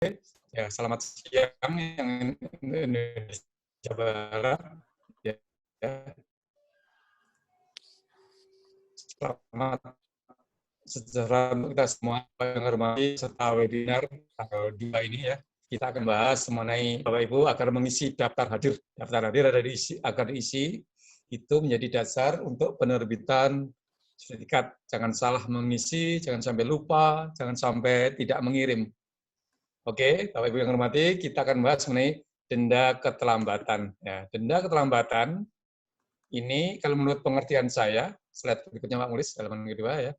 Ya, selamat siang yang Indonesia Barat. Ya, selamat sejahtera untuk kita semua yang hormati serta webinar tanggal 2 ini ya. Kita akan bahas mengenai Bapak Ibu agar mengisi daftar hadir. Daftar hadir ada diisi, agar diisi itu menjadi dasar untuk penerbitan sertifikat. Jangan salah mengisi, jangan sampai lupa, jangan sampai tidak mengirim. Oke, Bapak Ibu yang hormati, kita akan bahas mengenai denda keterlambatan. Ya, denda keterlambatan ini kalau menurut pengertian saya, slide berikutnya Pak Mulis, halaman kedua ya.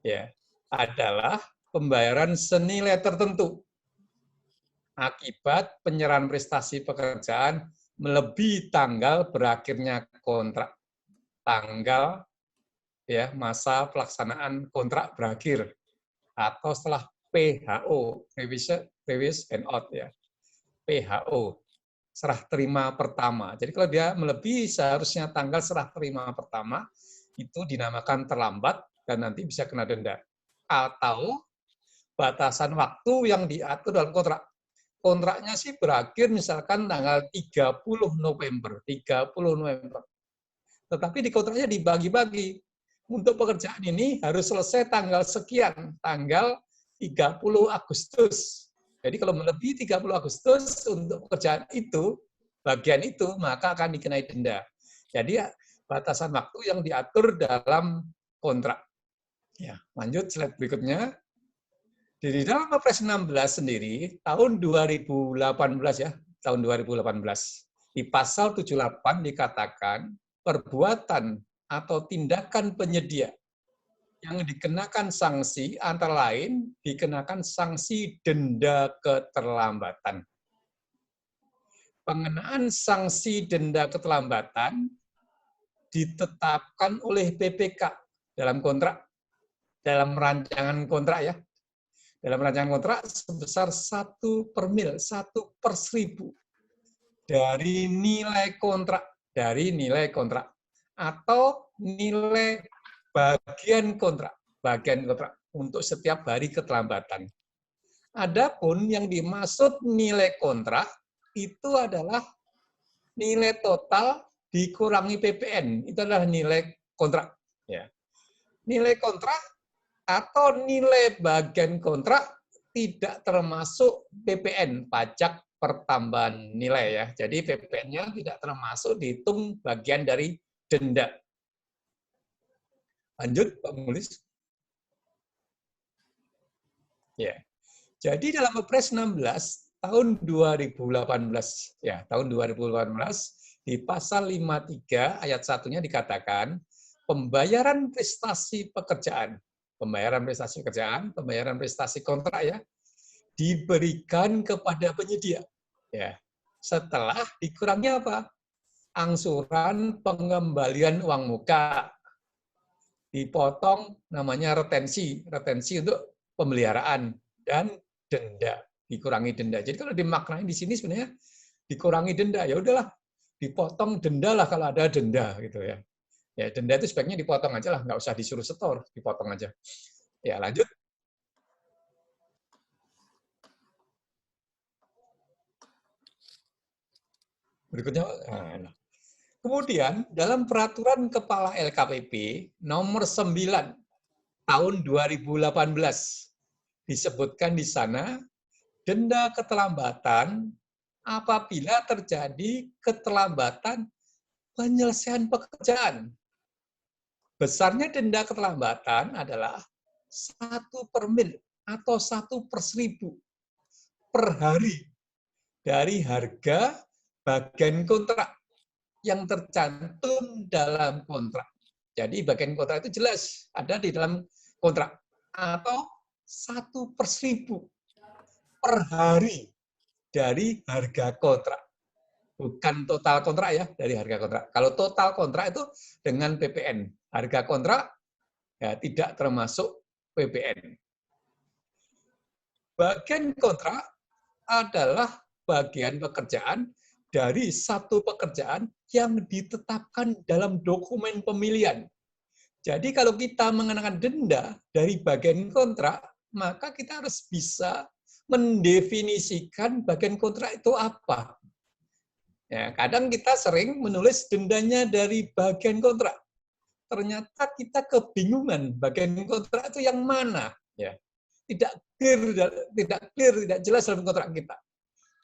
Ya, adalah pembayaran senilai tertentu akibat penyerahan prestasi pekerjaan melebihi tanggal berakhirnya kontrak. Tanggal ya masa pelaksanaan kontrak berakhir atau setelah PHO, previous and out ya. PHO, serah terima pertama. Jadi kalau dia melebihi seharusnya tanggal serah terima pertama, itu dinamakan terlambat dan nanti bisa kena denda. Atau batasan waktu yang diatur dalam kontrak. Kontraknya sih berakhir misalkan tanggal 30 November. Tetapi di kontraknya dibagi-bagi. Untuk pekerjaan ini harus selesai tanggal sekian, tanggal 30 Agustus. Jadi kalau melebihi 30 Agustus untuk pekerjaan itu, bagian itu, maka akan dikenai denda. Jadi batasan waktu yang diatur dalam kontrak. Ya, lanjut slide berikutnya. Di dalam Perpres 16 sendiri, tahun 2018 ya, tahun 2018, di pasal 78 dikatakan perbuatan atau tindakan penyedia yang dikenakan sanksi antara lain dikenakan sanksi denda keterlambatan. Pengenaan sanksi denda keterlambatan ditetapkan oleh BPK dalam kontrak, dalam rancangan kontrak ya. Dalam rancangan kontrak sebesar 1/mil, 1/1000 dari nilai kontrak, atau nilai bagian kontrak untuk setiap hari keterlambatan. Adapun yang dimaksud nilai kontrak itu adalah nilai total dikurangi PPN, itu adalah nilai kontrak. Ya. Nilai kontrak atau nilai bagian kontrak tidak termasuk PPN, pajak pertambahan nilai ya. Jadi PPN-nya tidak termasuk dihitung bagian dari denda. Lanjut, Pak Mulis. Ya. Jadi dalam Perpres 16 tahun 2018 ya, tahun 2018 di pasal 53 ayat 1-nya dikatakan pembayaran prestasi pekerjaan, pembayaran prestasi kontrak ya, diberikan kepada penyedia. Ya. Setelah dikurangi apa? Angsuran pengembalian uang muka. Dipotong namanya retensi untuk pemeliharaan dan denda, dikurangi denda. Jadi kalau dimaknai di sini sebenarnya dikurangi denda, ya udahlah, dipotong denda lah kalau ada denda gitu ya. Ya denda itu sebaiknya dipotong aja lah, nggak usah disuruh setor, dipotong aja. Ya lanjut. Berikutnya. Nah. Kemudian dalam peraturan Kepala LKPP nomor 9 tahun 2018 disebutkan di sana denda keterlambatan apabila terjadi keterlambatan penyelesaian pekerjaan. Besarnya denda keterlambatan adalah 1/mil atau 1/1000 per hari dari harga bagian kontrak yang tercantum dalam kontrak. Jadi bagian kontrak itu jelas ada di dalam kontrak. Atau 1/1000 per hari dari harga kontrak. Bukan total kontrak ya, dari harga kontrak. Kalau total kontrak itu dengan PPN. Harga kontrak ya, tidak termasuk PPN. Bagian kontrak adalah bagian pekerjaan dari satu pekerjaan yang ditetapkan dalam dokumen pemilihan. Jadi kalau kita mengenakan denda dari bagian kontrak, maka kita harus bisa mendefinisikan bagian kontrak itu apa. Ya, kadang kita sering menulis dendanya dari bagian kontrak. Ternyata kita kebingungan bagian kontrak itu yang mana. Ya, tidak clear, tidak jelas dalam kontrak kita.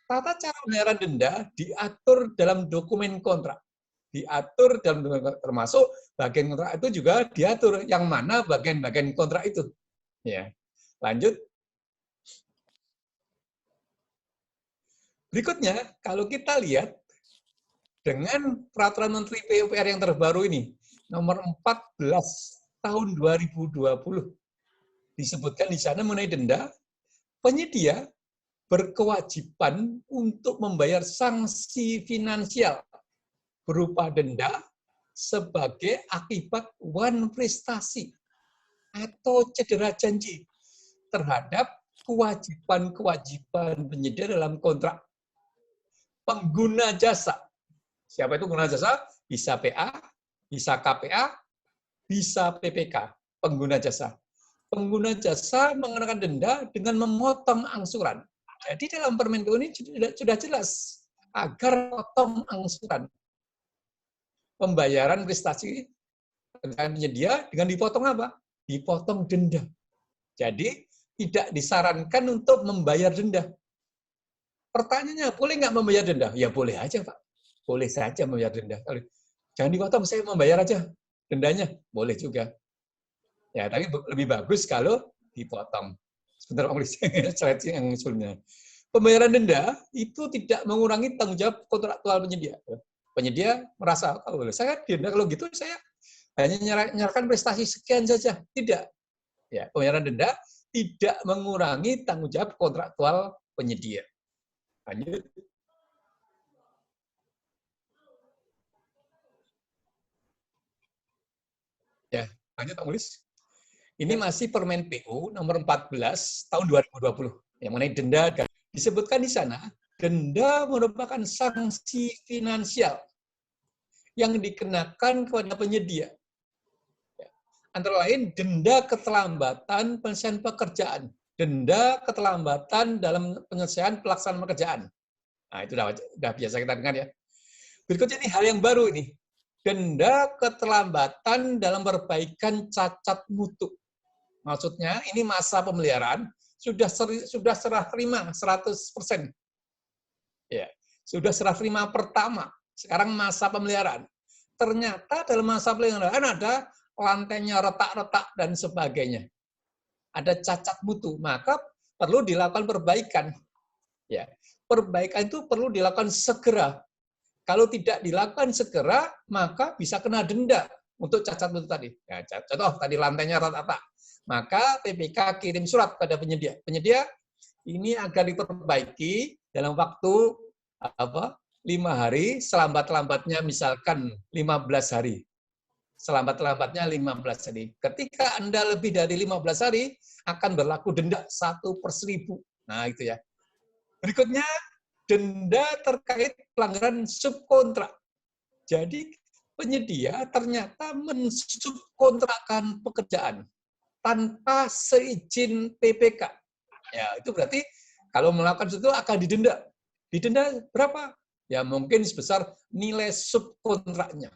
Tata cara pembayaran denda diatur dalam dokumen kontrak. Diatur dalam dokumen kontrak, termasuk bagian kontrak itu juga diatur yang mana bagian-bagian kontrak itu. Ya, lanjut. Berikutnya, kalau kita lihat dengan peraturan Menteri PUPR yang terbaru ini, nomor 14 tahun 2020, disebutkan di sana mengenai denda, penyedia berkewajiban untuk membayar sanksi finansial berupa denda sebagai akibat wan prestasi atau cedera janji terhadap kewajiban-kewajiban penyedia dalam kontrak. Pengguna jasa. Siapa itu pengguna jasa? Bisa PA, bisa KPA, bisa PPK, pengguna jasa. Pengguna jasa mengenakan denda dengan memotong angsuran. Jadi dalam Permen PU ini sudah jelas agar potong angsuran. Pembayaran prestasi penyedia dengan dipotong apa? Dipotong denda. Jadi tidak disarankan untuk membayar denda. Pertanyaannya, boleh nggak membayar denda? Ya boleh aja, Pak. Boleh saja membayar denda. Jangan dipotong, saya membayar aja dendanya. Boleh juga. Ya, tapi lebih bagus kalau dipotong. Sebentar, Om Lis, slide yang sebelumnya. Pembayaran denda itu tidak mengurangi tanggung jawab kontraktual penyedia. Penyedia merasa, oh, saya denda kalau gitu saya hanya menyerahkan prestasi sekian saja. Tidak. Ya, pembayaran denda tidak mengurangi tanggung jawab kontraktual penyedia. Lanjut. Ya, lanjut Pak Mulis. Ini masih Permen PU nomor 14 tahun 2020 yang mengenai denda. Disebutkan di sana, denda merupakan sanksi finansial yang dikenakan kepada penyedia. Antara lain denda keterlambatan penyelesaian pekerjaan, denda keterlambatan dalam penyelesaian pelaksanaan pekerjaan. Nah, itu sudah biasa kita dengar ya. Berikutnya ini hal yang baru ini. Denda keterlambatan dalam perbaikan cacat mutu. Maksudnya ini masa pemeliharaan sudah serah terima 100%. Ya, sudah serah terima pertama. Sekarang masa pemeliharaan. Ternyata dalam masa pemeliharaan ada lantainya retak-retak dan sebagainya. Ada cacat mutu, maka perlu dilakukan perbaikan. Ya, perbaikan itu perlu dilakukan segera. Kalau tidak dilakukan segera, maka bisa kena denda untuk cacat mutu tadi. Ya, contoh tadi lantainya retak. Maka PPK kirim surat pada penyedia. Penyedia ini agar diperbaiki dalam waktu 5 hari, selambat-lambatnya misalkan 15 hari. Selambat-lambatnya 15 hari. Ketika Anda lebih dari 15 hari, akan berlaku denda 1/1000. Nah, itu ya. Berikutnya, denda terkait pelanggaran subkontrak. Jadi, penyedia ternyata mensubkontrakkan pekerjaan tanpa seizin PPK. Ya, itu berarti kalau melakukan itu akan didenda. Didenda berapa? Ya, mungkin sebesar nilai subkontraknya.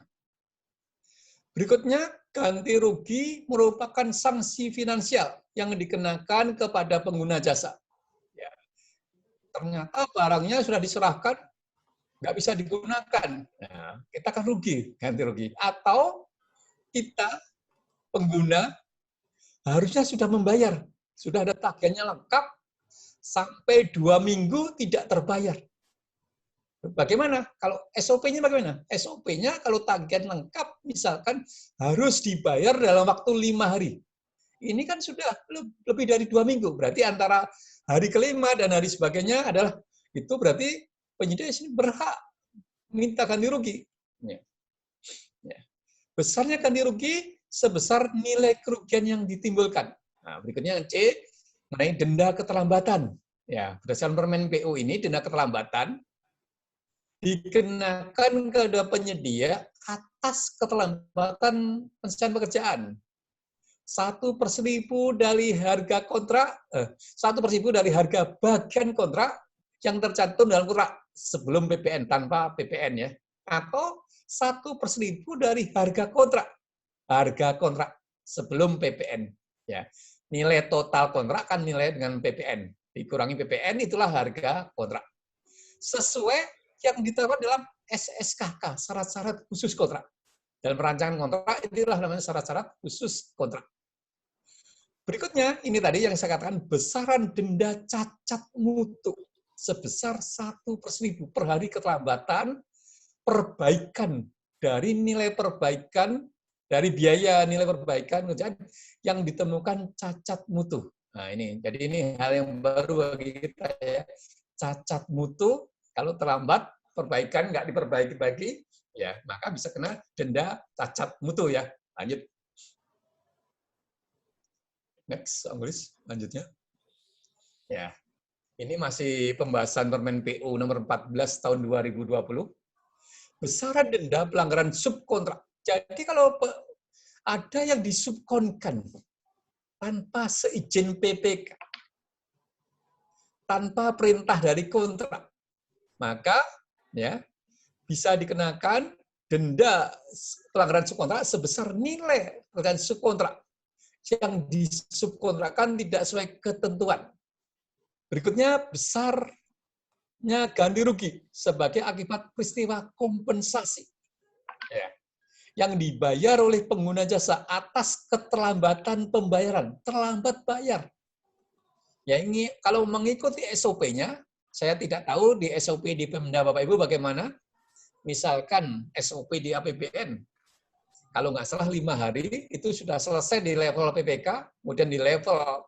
Berikutnya, ganti rugi merupakan sanksi finansial yang dikenakan kepada pengguna jasa. Ya. Ternyata barangnya sudah diserahkan, nggak bisa digunakan. Nah, kita akan rugi, ganti rugi. Atau kita, pengguna, harusnya sudah membayar. Sudah ada tagihannya lengkap, sampai 2 minggu tidak terbayar. Bagaimana? Kalau SOP-nya bagaimana? SOP-nya kalau tagihan lengkap, misalkan harus dibayar dalam waktu 5 hari. Ini kan sudah lebih dari 2 minggu. Berarti antara hari kelima dan hari sebagainya adalah, itu berarti penyedia ini berhak minta ganti rugi. Besarnya ganti rugi sebesar nilai kerugian yang ditimbulkan. Nah, berikutnya C, mengenai denda keterlambatan. Ya, berdasarkan Permen PU ini, denda keterlambatan dikenakan kepada penyedia atas keterlambatan penyelesaian pekerjaan. 1/1000 dari harga kontrak, 1/1000 dari harga bagian kontrak yang tercantum dalam kontrak sebelum PPN, tanpa PPN ya, atau 1/1000 dari harga kontrak sebelum PPN ya. Nilai total kontrak kan nilai dengan PPN, dikurangi PPN itulah harga kontrak. Sesuai yang ditetapkan dalam SSKK, syarat-syarat khusus kontrak. Dalam perancangan kontrak itulah namanya syarat-syarat khusus kontrak. Berikutnya, ini tadi yang saya katakan besaran denda cacat mutu sebesar 1/1000 per hari keterlambatan perbaikan dari nilai perbaikan dari biaya nilai perbaikan yang ditemukan cacat mutu. Nah ini, jadi ini hal yang baru bagi kita ya. Cacat mutu kalau terlambat perbaikan nggak diperbaiki ya maka bisa kena denda cacat mutu ya. Lanjut. Next, Anggris, lanjutnya. Ya, ini masih pembahasan Permen PU nomor 14 tahun 2020. Besaran denda pelanggaran subkontrak. Jadi kalau ada yang disubkonkan tanpa seizin PPK, tanpa perintah dari kontrak, maka ya bisa dikenakan denda pelanggaran subkontrak sebesar nilai pelanggaran subkontrak yang disubkontrakkan tidak sesuai ketentuan. Berikutnya, besarnya ganti rugi sebagai akibat peristiwa kompensasi ya, yang dibayar oleh pengguna jasa atas keterlambatan pembayaran, terlambat bayar. Ya ini kalau mengikuti SOP-nya, saya tidak tahu di SOP di Pemda Bapak Ibu bagaimana. Misalkan SOP di APBN, kalau nggak salah 5 hari itu sudah selesai di level PPK, kemudian di level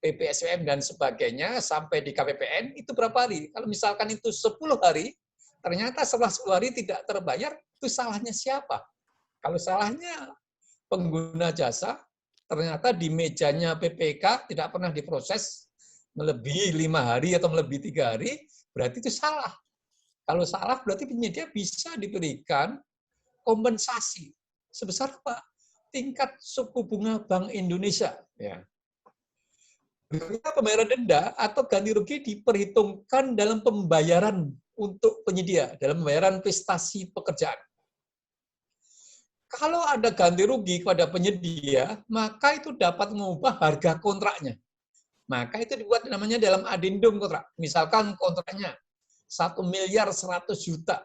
PPSPM dan sebagainya sampai di KPPN itu berapa hari? Kalau misalkan itu 10 hari, ternyata setelah 10 hari tidak terbayar, itu salahnya siapa? Kalau salahnya pengguna jasa, ternyata di mejanya PPK tidak pernah diproses melebihi 5 hari atau melebihi 3 hari, berarti itu salah. Kalau salah berarti penyedia bisa diberikan kompensasi sebesar apa? Tingkat suku bunga Bank Indonesia. Ya. Pembayaran denda atau ganti rugi diperhitungkan dalam pembayaran untuk penyedia, dalam pembayaran prestasi pekerjaan. Kalau ada ganti rugi kepada penyedia, maka itu dapat mengubah harga kontraknya. Maka itu dibuat namanya dalam adendum kontrak. Misalkan kontraknya 1.100.000.000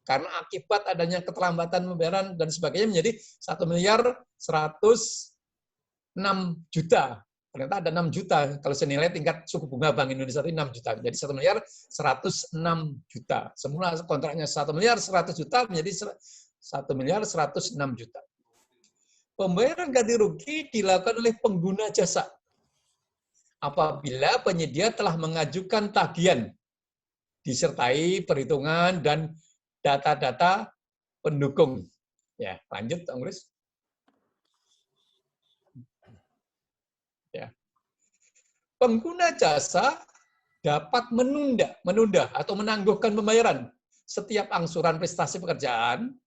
karena akibat adanya keterlambatan pembayaran dan sebagainya menjadi 1.106.000.000. Ternyata ada 6 juta kalau senilai tingkat suku bunga Bank Indonesia itu 6 juta. Jadi 1.106.000.000. Semula kontraknya 1.100.000.000 menjadi 1.106.000.000. Pembayaran ganti rugi dilakukan oleh pengguna jasa apabila penyedia telah mengajukan tagihan disertai perhitungan dan data-data pendukung. Ya, lanjut, Anggris. Ya. Pengguna jasa dapat menunda atau menangguhkan pembayaran setiap angsuran prestasi pekerjaan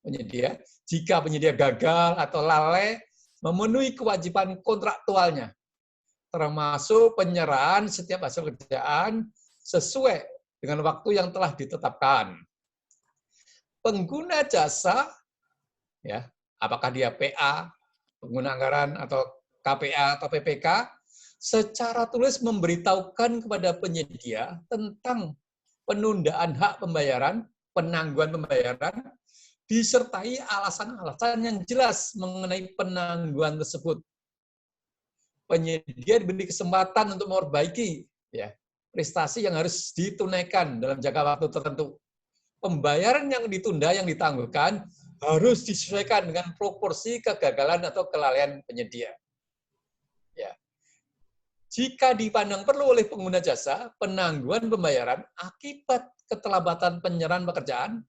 penyedia jika penyedia gagal atau lalai memenuhi kewajiban kontraktualnya, termasuk penyerahan setiap hasil kerjaan sesuai dengan waktu yang telah ditetapkan. Pengguna jasa, ya, apakah dia PA, pengguna anggaran atau KPA atau PPK, secara tulis memberitahukan kepada penyedia tentang penundaan hak pembayaran, penangguhan pembayaran, disertai alasan-alasan yang jelas mengenai penangguhan tersebut. Penyedia diberi kesempatan untuk memperbaiki ya, prestasi yang harus ditunaikan dalam jangka waktu tertentu. Pembayaran yang ditunda, yang ditangguhkan, harus disesuaikan dengan proporsi kegagalan atau kelalaian penyedia. Ya. Jika dipandang perlu oleh pengguna jasa, penangguhan pembayaran akibat keterlambatan penyerahan pekerjaan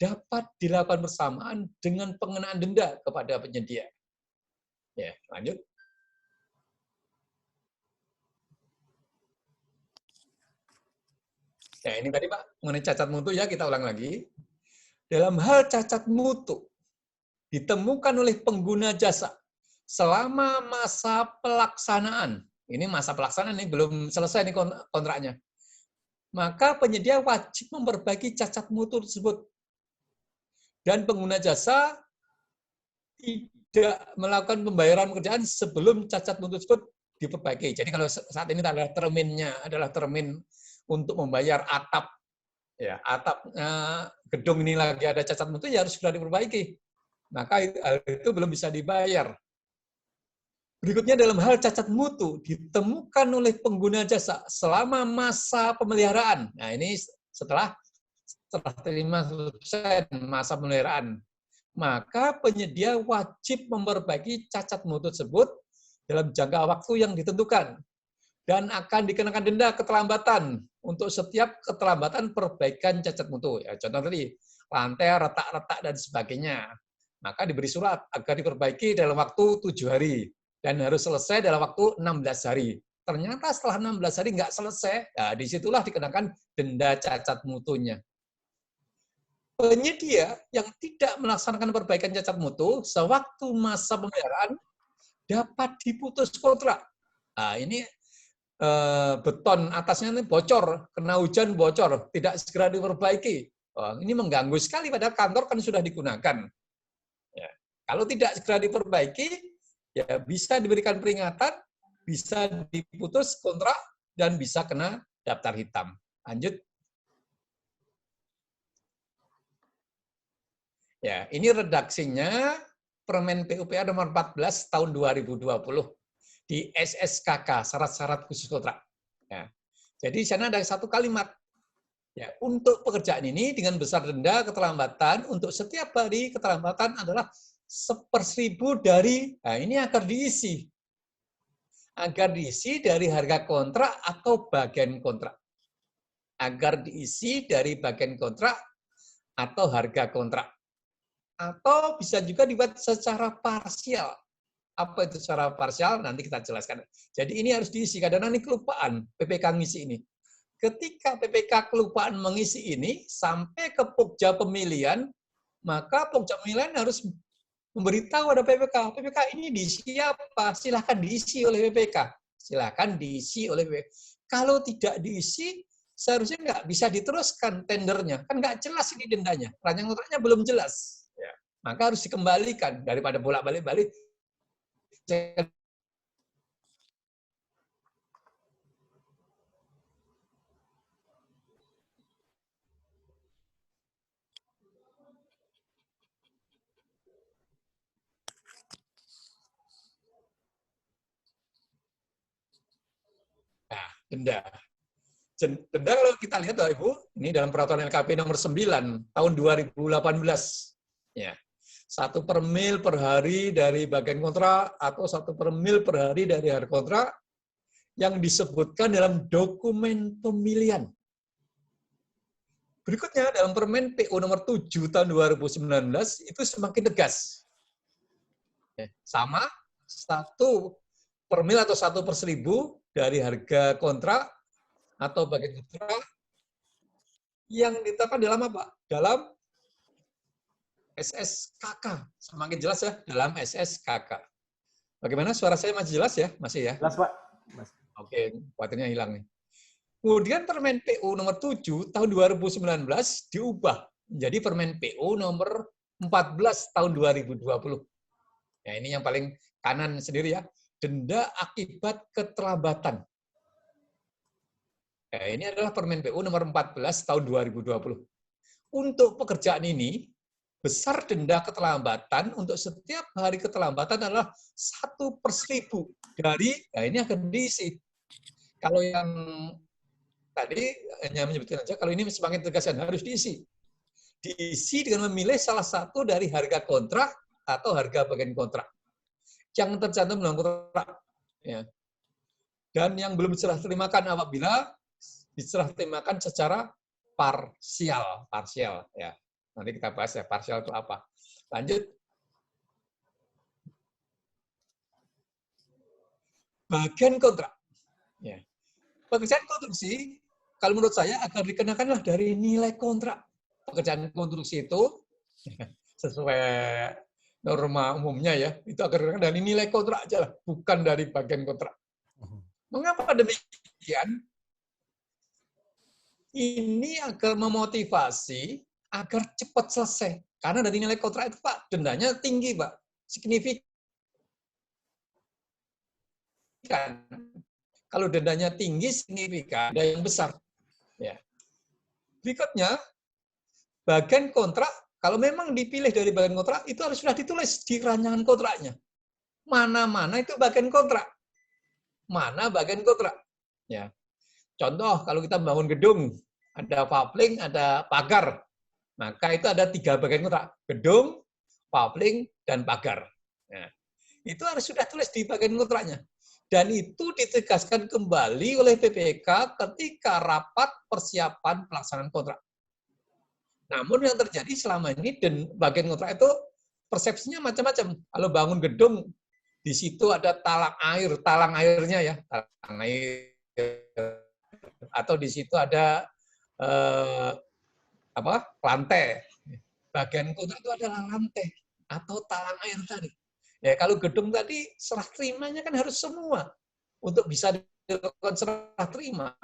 dapat dilakukan bersamaan dengan pengenaan denda kepada penyedia. Ya, lanjut. Ya, ini tadi Pak, mengenai cacat mutu ya, kita ulang lagi. Dalam hal cacat mutu, ditemukan oleh pengguna jasa selama masa pelaksanaan, ini masa pelaksanaan ini belum selesai nih kontraknya, maka penyedia wajib memperbaiki cacat mutu tersebut. Dan pengguna jasa tidak melakukan pembayaran pekerjaan sebelum cacat mutu tersebut diperbaiki. Jadi kalau saat ini adalah terminnya adalah termin untuk membayar atap, ya atap gedung ini lagi ada cacat mutu, ya harus segera diperbaiki. Maka hal itu belum bisa dibayar. Berikutnya, dalam hal cacat mutu ditemukan oleh pengguna jasa selama masa pemeliharaan. Nah, ini setelah terima selesai masa pemeliharaan, maka penyedia wajib memperbaiki cacat mutu tersebut dalam jangka waktu yang ditentukan dan akan dikenakan denda keterlambatan untuk setiap keterlambatan perbaikan cacat mutu. Ya, contoh tadi, lantai retak-retak dan sebagainya. Maka diberi surat agar diperbaiki dalam waktu 7 hari. Dan harus selesai dalam waktu 16 hari. Ternyata setelah 16 hari nggak selesai, nah disitulah dikenakan denda cacat mutunya. Penyedia yang tidak melaksanakan perbaikan cacat mutu sewaktu masa pemeliharaan dapat diputus kontrak. Nah, ini beton atasnya ini bocor, kena hujan bocor, tidak segera diperbaiki. Ini mengganggu sekali, padahal kantor kan sudah digunakan. Ya. Kalau tidak segera diperbaiki, ya bisa diberikan peringatan, bisa diputus kontrak, dan bisa kena daftar hitam. Lanjut. Ya, ini redaksinya Permen PUPR nomor 14 tahun 2020 di SSKK, syarat-syarat khusus kontrak. Ya. Jadi di sana ada satu kalimat. Ya, untuk pekerjaan ini dengan besar denda keterlambatan untuk setiap hari keterlambatan adalah 1/1000 dari, nah ini agar diisi. Agar diisi dari harga kontrak atau bagian kontrak. Agar diisi dari bagian kontrak atau harga kontrak. Atau bisa juga dibuat secara parsial. Apa itu secara parsial? Nanti kita jelaskan. Jadi ini harus diisi, kadang nanti kelupaan PPK ngisi ini. Ketika PPK kelupaan mengisi ini, sampai ke Pokja pemilihan, maka Pokja pemilihan harus memberitahu ada PPK. PPK ini diisi apa? Silahkan diisi oleh PPK. Silahkan diisi oleh PPK. Kalau tidak diisi, seharusnya nggak bisa diteruskan tendernya. Kan nggak jelas ini dendanya. Rancangan kontraknya belum jelas. Ya. Maka harus dikembalikan. Daripada bolak-balik. Nah, denda. Denda kalau kita lihat, Bapak Ibu, ini dalam peraturan LKP nomor 9 tahun 2018. Ya. 1 per mil per hari dari bagian kontrak atau 1 per mil per hari dari harga kontrak yang disebutkan dalam dokumen pemilihan. Berikutnya dalam Permen PU nomor 7 tahun 2019 itu semakin tegas. Sama 1 per mil atau 1 per 1000 dari harga kontrak atau bagian kontrak yang ditetapkan dalam apa? Dalam SSKK. Semakin jelas ya, dalam SSKK. Bagaimana, suara saya masih jelas ya? Masih ya? Jelas, Pak. Oke, khawatirnya hilang nih. Kemudian Permen PU nomor 7 tahun 2019 diubah menjadi Permen PU nomor 14 tahun 2020. Ya, ini yang paling kanan sendiri ya. Denda akibat keterlambatan. Ya, ini adalah Permen PU nomor 14 tahun 2020. Untuk pekerjaan ini, besar denda keterlambatan untuk setiap hari keterlambatan adalah 1 per 1000 dari, nah ini akan diisi. Kalau yang tadi hanya menyebutkan saja, kalau ini semakin tegaskan harus diisi. Diisi dengan memilih salah satu dari harga kontrak atau harga bagian kontrak yang tercantum dalam kontrak. Ya. Dan yang belum diserah terimakan apabila diserah terimakan secara parsial. Parsial, ya. Nanti kita bahas ya, parsial itu apa. Lanjut. Bagian kontrak. Ya. Pekerjaan konstruksi, kalau menurut saya agar dikenakanlah dari nilai kontrak. Pekerjaan konstruksi itu sesuai norma umumnya ya, itu agar dari nilai kontrak aja lah, bukan dari bagian kontrak. Mengapa demikian? Ini agar memotivasi agar cepat selesai. Karena dari nilai kontrak itu Pak, dendanya tinggi Pak, signifikan. Kalau dendanya tinggi, signifikan, ada yang besar. Ya. Berikutnya, bagian kontrak, kalau memang dipilih dari bagian kontrak, itu harus sudah ditulis di rancangan kontraknya. Mana-mana itu bagian kontrak. Mana bagian kontrak. Ya. Contoh, kalau kita bangun gedung, ada papling, ada pagar. Maka itu ada 3 bagian kontrak. Gedung, papling, dan pagar. Nah, itu harus sudah tulis di bagian kontraknya. Dan itu ditegaskan kembali oleh PPK ketika rapat persiapan pelaksanaan kontrak. Namun yang terjadi selama ini, dan bagian kontrak itu persepsinya macam-macam. Kalau bangun gedung, di situ ada talang airnya ya, talang air. Atau di situ ada lantai. Bagian kontrak itu adalah lantai atau talang air tadi. Ya, kalau gedung tadi serah terimanya kan harus semua untuk bisa dilakukan serah terima.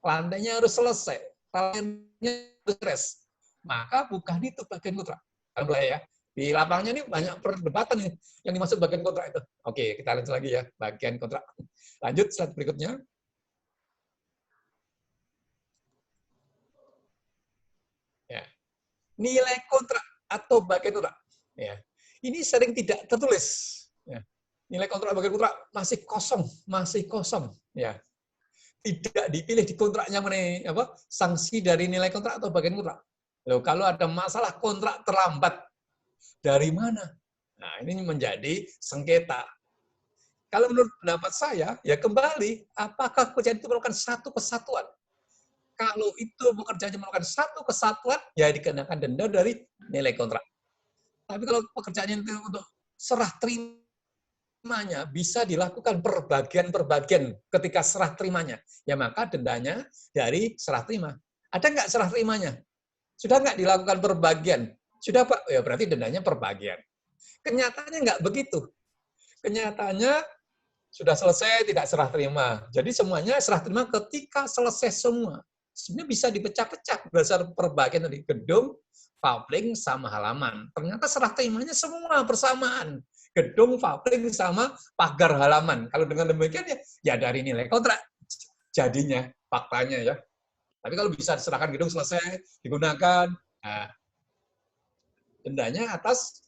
Lantainya harus selesai, talangnya harus beres. Maka bukan itu bagian kontrak. Kalau ya, di lapangnya ini banyak perdebatan nih yang dimaksud bagian kontrak itu. Oke, kita lanjut lagi ya, bagian kontrak. Lanjut slide berikutnya. Ya. Nilai kontrak atau bagian kontrak. Ya. Ini sering tidak tertulis. Ya. Nilai kontrak bagian kontrak masih kosong. Ya. Tidak dipilih di kontraknya mengenai sanksi dari nilai kontrak atau bagian kontrak. Loh, kalau ada masalah kontrak terlambat, dari mana? Nah, ini menjadi sengketa. Kalau menurut pendapat saya, ya kembali, apakah pekerjaan itu merupakan satu kesatuan? Kalau itu pekerjaannya merupakan satu kesatuan, ya dikenakan denda dari nilai kontrak. Tapi kalau pekerjaannya itu untuk serah terimanya bisa dilakukan perbagian ketika serah terimanya, ya maka dendanya dari serah terima. Ada nggak serah terimanya? Sudah nggak dilakukan perbagian? Sudah Pak, ya berarti dendanya perbagian. Kenyataannya nggak begitu. Kenyataannya sudah selesai tidak serah terima. Jadi semuanya serah terima ketika selesai semua. Sebenarnya bisa dipecah-pecah berdasar perbagian dari gedung, papling, sama halaman. Ternyata serah terimanya semua bersamaan. Gedung, papling, sama pagar halaman. Kalau dengan demikian ya dari nilai kontrak jadinya, faktanya ya. Tapi kalau bisa diserahkan gedung selesai, digunakan, nah, dendanya atas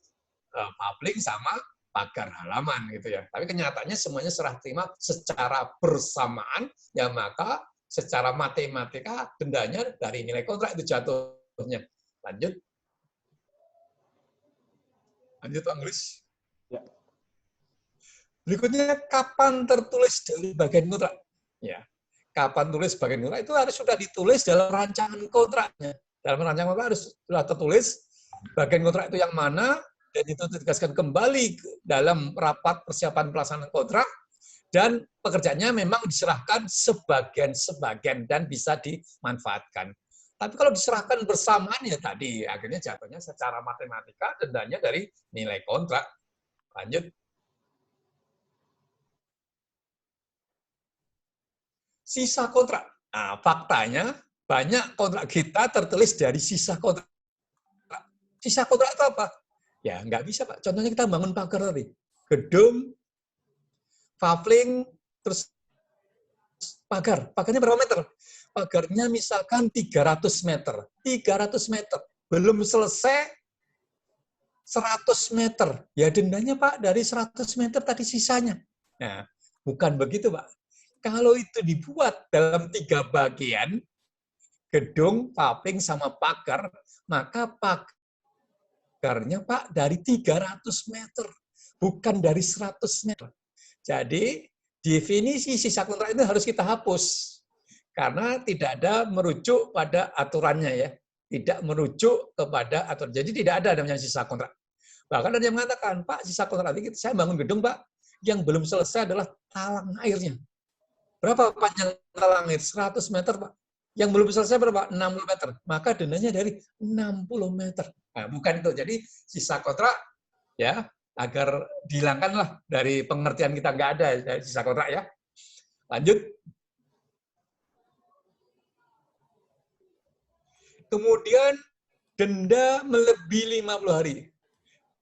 papling sama pagar halaman gitu ya. Tapi kenyataannya semuanya serah terima secara bersamaan, ya maka secara matematika dendanya dari nilai kontrak itu jatuhnya. Lanjut. Lanjut, Pak Anggris. Ya. Berikutnya, kapan tertulis dari bagian kontrak? Ya. Kapan tulis bagian kontrak itu harus sudah ditulis dalam rancangan kontraknya. Dalam rancangan kontrak harus sudah tertulis bagian kontrak itu yang mana, dan itu ditegaskan kembali dalam rapat persiapan pelaksanaan kontrak, dan pekerjaannya memang diserahkan sebagian-sebagian dan bisa dimanfaatkan. Tapi kalau diserahkan bersamaan ya tadi, akhirnya jatuhnya secara matematika dendanya dari nilai kontrak. Lanjut. Sisa kontrak. Nah, faktanya banyak kontrak kita tertulis dari sisa kontrak. Sisa kontrak itu apa? Ya, nggak bisa, Pak. Contohnya kita bangun pagar tadi. Gedung, pavling, terus pagar. Pagarnya berapa meter? Pagarnya misalkan 300 meter. 300 meter. Belum selesai 100 meter. Ya dendanya, Pak, dari 100 meter tadi sisanya. Nah, bukan begitu, Pak. Kalau itu dibuat dalam 3 bagian, gedung, paving, sama pagar, maka pagarnya, Pak, dari 300 meter, bukan dari 100 meter. Jadi, definisi sisa kontrak itu harus kita hapus. Karena tidak ada merujuk pada aturannya ya. Tidak merujuk kepada aturan. Jadi tidak ada namanya sisa kontrak. Bahkan ada yang mengatakan, Pak, sisa kontrak ini saya bangun gedung, Pak, yang belum selesai adalah talang airnya. Berapa panjang talang air? 100 meter, Pak. Yang belum selesai berapa? 60 meter. Maka dendanya dari 60 meter. Nah, bukan itu. Jadi sisa kontrak ya, agar dihilangkanlah dari pengertian kita nggak ada dari sisa kontrak ya. Lanjut. Kemudian denda melebihi 50 hari.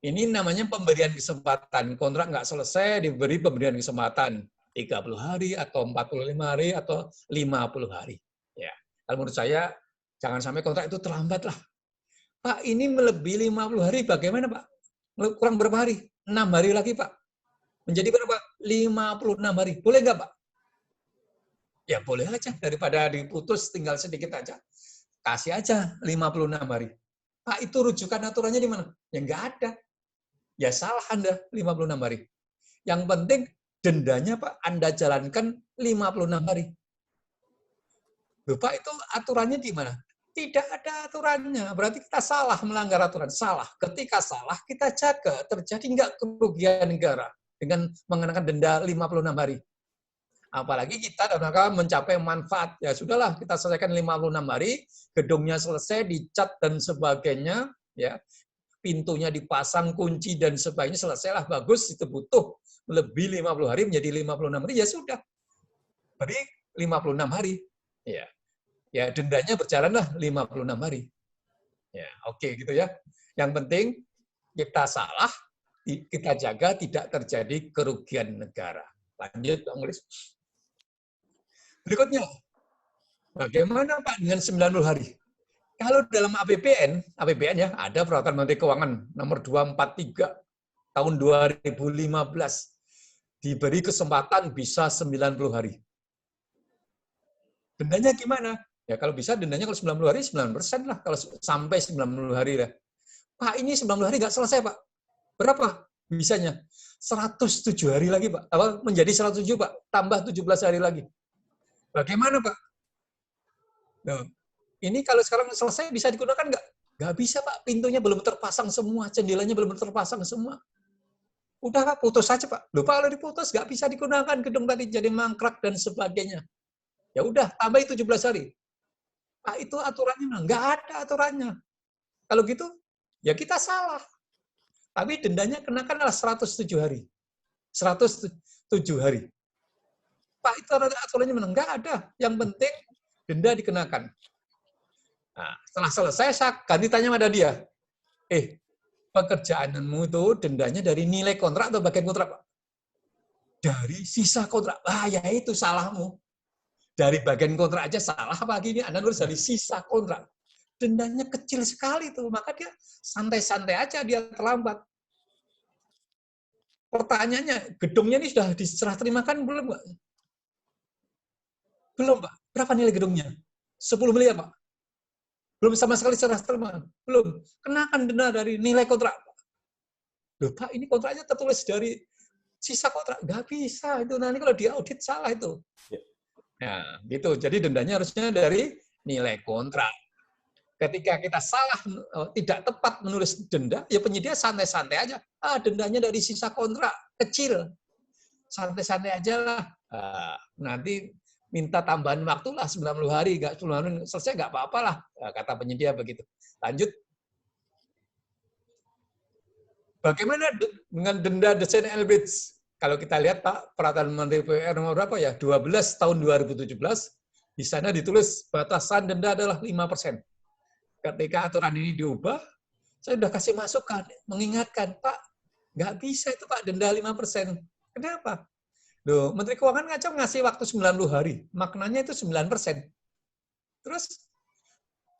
Ini namanya pemberian kesempatan. Kontrak nggak selesai, diberi pemberian kesempatan 30 hari atau 45 hari atau 50 hari. Ya. Kalau menurut saya, jangan sampai kontrak itu terlambat lah. Pak, ini melebihi 50 hari, bagaimana Pak? Kurang berapa hari? 6 hari lagi Pak. Menjadi berapa? 56 hari. Boleh nggak Pak? Ya boleh aja, daripada diputus tinggal sedikit aja. Kasih aja 56 hari. Pak, itu rujukan aturannya di mana? Ya nggak ada. Ya salah Anda 56 hari. Yang penting dendanya Pak, Anda jalankan 56 hari. Loh, Pak, itu aturannya di mana? Tidak ada aturannya. Berarti kita salah melanggar aturan. Salah. Ketika salah, kita jaga. Terjadi nggak kerugian negara dengan mengenakan denda 56 hari. Apalagi kita dalam rangka mencapai manfaat. Ya sudahlah, kita selesaikan 56 hari, gedungnya selesai, dicat dan sebagainya, ya, pintunya dipasang, kunci dan sebagainya, selesailah, bagus, itu butuh lebih 50 hari menjadi 56 hari, ya sudah. Beri 56 hari. Ya. Ya, dendanya berjalanlah 56 hari. Ya, oke gitu ya. Yang penting kita salah, kita jaga tidak terjadi kerugian negara. Lanjut, Pak Mulis. Berikutnya, bagaimana Pak dengan 90 hari? Kalau dalam APBN ya, ada Peraturan Menteri Keuangan nomor 243 tahun 2015, diberi kesempatan bisa 90 hari. Dendanya gimana? Ya kalau bisa dendanya kalau 90 hari 9% lah, kalau sampai 90 hari lah. Pak, ini 90 hari nggak selesai Pak. Berapa bisanya? 107 hari lagi Pak. Apa menjadi 107 Pak? Tambah 17 hari lagi. Bagaimana Pak? Nah, ini kalau sekarang selesai bisa digunakan nggak? Nggak bisa Pak, pintunya belum terpasang semua, jendelanya belum terpasang semua. Udah Pak, putus saja Pak. Loh Pak, kalau diputus nggak bisa digunakan gedung tadi jadi mangkrak dan sebagainya. Ya udah, tambah 17 hari. Pak, itu aturannya nggak ada aturannya. Kalau gitu, ya kita salah. Tapi dendanya kenakanlah 107 hari. 107 hari. Pak, itu aturannya mana? Nggak ada. Yang penting denda dikenakan. Nah, setelah selesai, saya ganti tanya pada dia. Pekerjaanmu itu dendanya dari nilai kontrak atau bagian kontrak, Pak? Dari sisa kontrak. Ah, ya itu salahmu. Dari bagian kontrak aja salah apa gini? Anda nulis dari sisa kontrak. Dendanya kecil sekali tuh, maka dia santai-santai aja dia terlambat. Pertanyaannya, gedungnya ini sudah diserah terimakan belum, Pak? Belum, Pak. Berapa nilai gedungnya? 10 miliar, Pak. Belum sama sekali serah terima. Belum. Kenakan denda dari nilai kontrak. Loh, Pak, ini kontraknya tertulis dari sisa kontrak. Nggak bisa. Itu nanti kalau diaudit salah itu. Nah, gitu. Jadi dendanya harusnya dari nilai kontrak. Ketika kita salah, tidak tepat menulis denda, ya penyedia santai-santai aja. Ah, dendanya dari sisa kontrak. Kecil. Santai-santai aja lah. Nanti minta tambahan waktu lah 90 hari, nggak 90 hari selesai nggak apa-apa lah, kata penyedia begitu. Lanjut. Bagaimana dengan denda desain Elbridge? Kalau kita lihat Pak, Peraturan Menteri PUPR nomor berapa ya? 12 tahun 2017, di sana ditulis batasan denda adalah 5%. Ketika aturan ini diubah, saya sudah kasih masukan, mengingatkan, Pak, nggak bisa itu Pak, denda 5%. Kenapa? Loh, Menteri Keuangan ngacau ngasih waktu 90 hari. Maknanya itu 9%. Terus,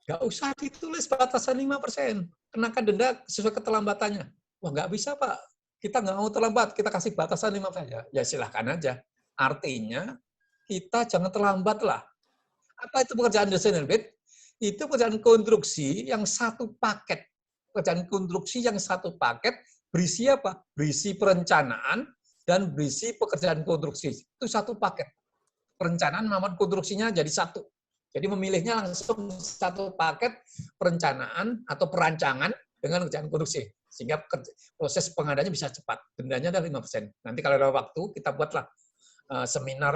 nggak usah ditulis batasan 5%. Kenakan denda sesuai keterlambatannya. Wah, nggak bisa, Pak. Kita nggak mau terlambat, kita kasih batasan 5%. Ya silahkan aja. Artinya, kita jangan terlambat lah. Apa itu pekerjaan desain Elbit? Itu pekerjaan konstruksi yang satu paket. Pekerjaan konstruksi yang satu paket berisi apa? Berisi perencanaan, dan berisi pekerjaan konstruksi. Itu satu paket. Perencanaan maupun konstruksinya jadi satu. Jadi memilihnya langsung satu paket perencanaan atau perancangan dengan pekerjaan konstruksi. Sehingga proses pengadaannya bisa cepat. Dendanya ada 5%. Nanti kalau ada waktu, kita buatlah seminar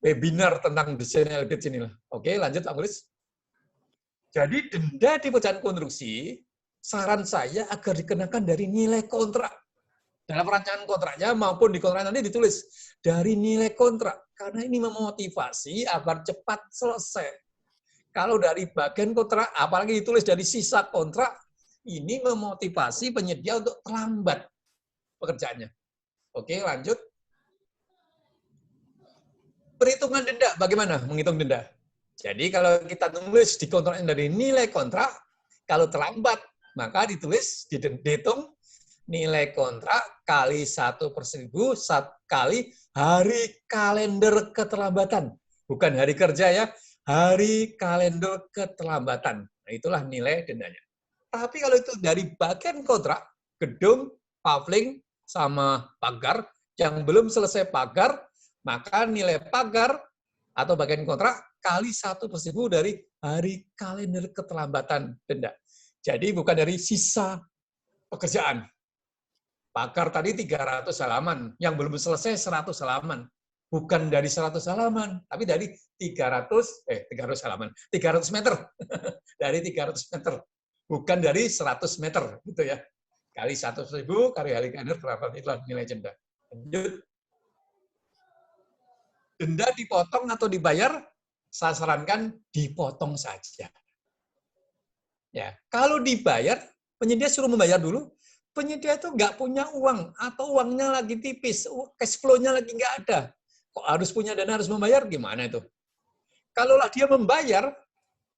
webinar tentang desain Elbit sini lah. Oke, lanjut Pak Mulis. Jadi denda di pekerjaan konstruksi saran saya agar dikenakan dari nilai kontrak. Dalam rancangan kontraknya maupun di kontrak nanti ditulis dari nilai kontrak. Karena ini memotivasi agar cepat selesai. Kalau dari bagian kontrak, apalagi ditulis dari sisa kontrak, ini memotivasi penyedia untuk terlambat pekerjaannya. Oke, lanjut. Perhitungan denda, bagaimana menghitung denda? Jadi kalau kita tulis di kontraknya dari nilai kontrak, kalau terlambat, maka ditulis, dihitung nilai kontrak kali 1/1000 kali hari kalender keterlambatan. Bukan hari kerja ya, hari kalender keterlambatan. Nah, itulah nilai dendanya. Tapi kalau itu dari bagian kontrak, gedung, pavling, sama pagar, yang belum selesai pagar, maka nilai pagar atau bagian kontrak kali 1/1000 dari hari kalender keterlambatan denda. Jadi bukan dari sisa pekerjaan. Pagar tadi 300 halaman, yang belum selesai 100 halaman. Bukan dari 100 halaman, tapi dari 300 halaman, 300 meter. Dari 300 meter. Bukan dari 100 meter, gitu ya. Kali 100.000, kali hari kalender keterlambatan, itulah nilai denda. Lanjut. Denda dipotong atau dibayar, saya sarankan dipotong saja. Ya, kalau dibayar, penyedia suruh membayar dulu. Penyedia itu nggak punya uang atau uangnya lagi tipis, cash flow-nya lagi nggak ada. Kok harus punya dana harus membayar? Gimana itu? Kalaulah dia membayar,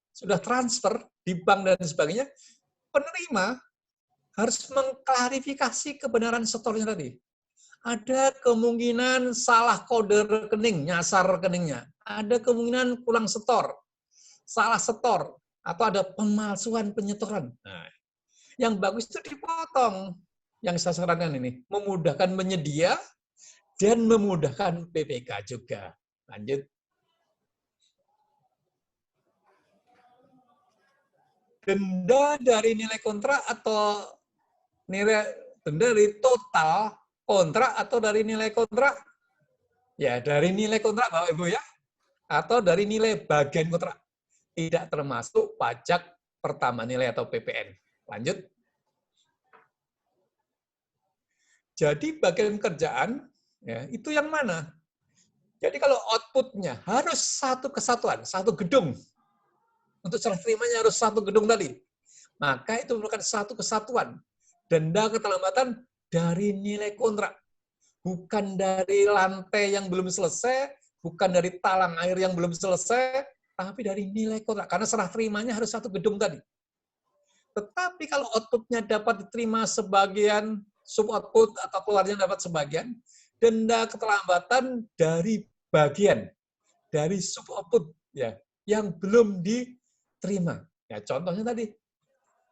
sudah transfer di bank dan sebagainya, penerima harus mengklarifikasi kebenaran setornya tadi. Ada kemungkinan salah kode rekening, nyasar rekeningnya. Ada kemungkinan kurang setor, salah setor, atau ada pemalsuan penyetoran. Nah, yang bagus itu dipotong. Yang saya sarankan ini, memudahkan penyedia dan memudahkan PPK juga. Lanjut. Denda dari nilai kontrak atau nilai denda dari total kontrak atau dari nilai kontrak? Ya, dari nilai kontrak Bapak Ibu ya. Atau dari nilai bagian kontrak. Tidak termasuk pajak pertama nilai atau PPN. Lanjut. Jadi bagian kerjaan ya, itu yang mana? Jadi kalau outputnya harus satu kesatuan, satu gedung. Untuk serah terimanya harus satu gedung tadi. Maka itu merupakan satu kesatuan. Denda keterlambatan dari nilai kontrak. Bukan dari lantai yang belum selesai, bukan dari talang air yang belum selesai, tapi dari nilai kontrak. Karena serah terimanya harus satu gedung tadi. Tetapi kalau outputnya dapat diterima sebagian, sub-output atau keluarnya dapat sebagian, denda keterlambatan dari bagian, dari sub-output ya, yang belum diterima. Ya, contohnya tadi,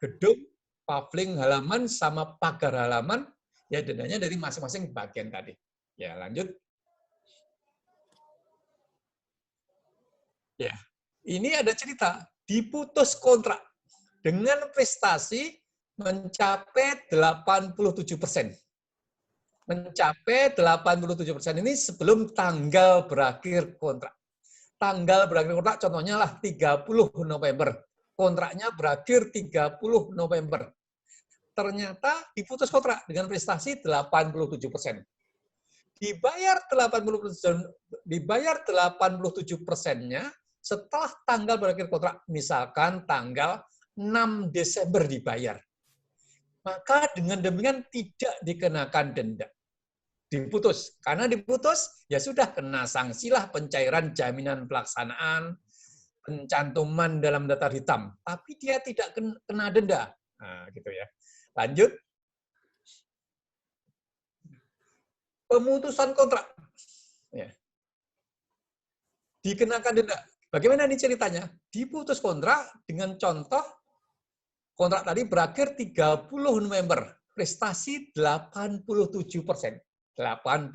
gedung, pavling halaman, sama pagar halaman, ya dendanya dari masing-masing bagian tadi. Ya, lanjut. Ya, ini ada cerita, diputus kontrak dengan prestasi mencapai 87%. Mencapai 87% ini sebelum tanggal berakhir kontrak. Tanggal berakhir kontrak contohnya lah 30 November. Kontraknya berakhir 30 November. Ternyata diputus kontrak dengan prestasi 87%. Dibayar 87%-nya setelah tanggal berakhir kontrak, misalkan tanggal 6 Desember dibayar. Maka dengan demikian tidak dikenakan denda. Diputus. Karena diputus, ya sudah kena sanksilah pencairan jaminan pelaksanaan, pencantuman dalam daftar hitam. Tapi dia tidak kena denda. Nah, gitu ya. Lanjut. Pemutusan kontrak. Ya. Dikenakan denda. Bagaimana ini ceritanya? Diputus kontrak dengan contoh kontrak tadi berakhir 30 November. Prestasi 87%. 87%.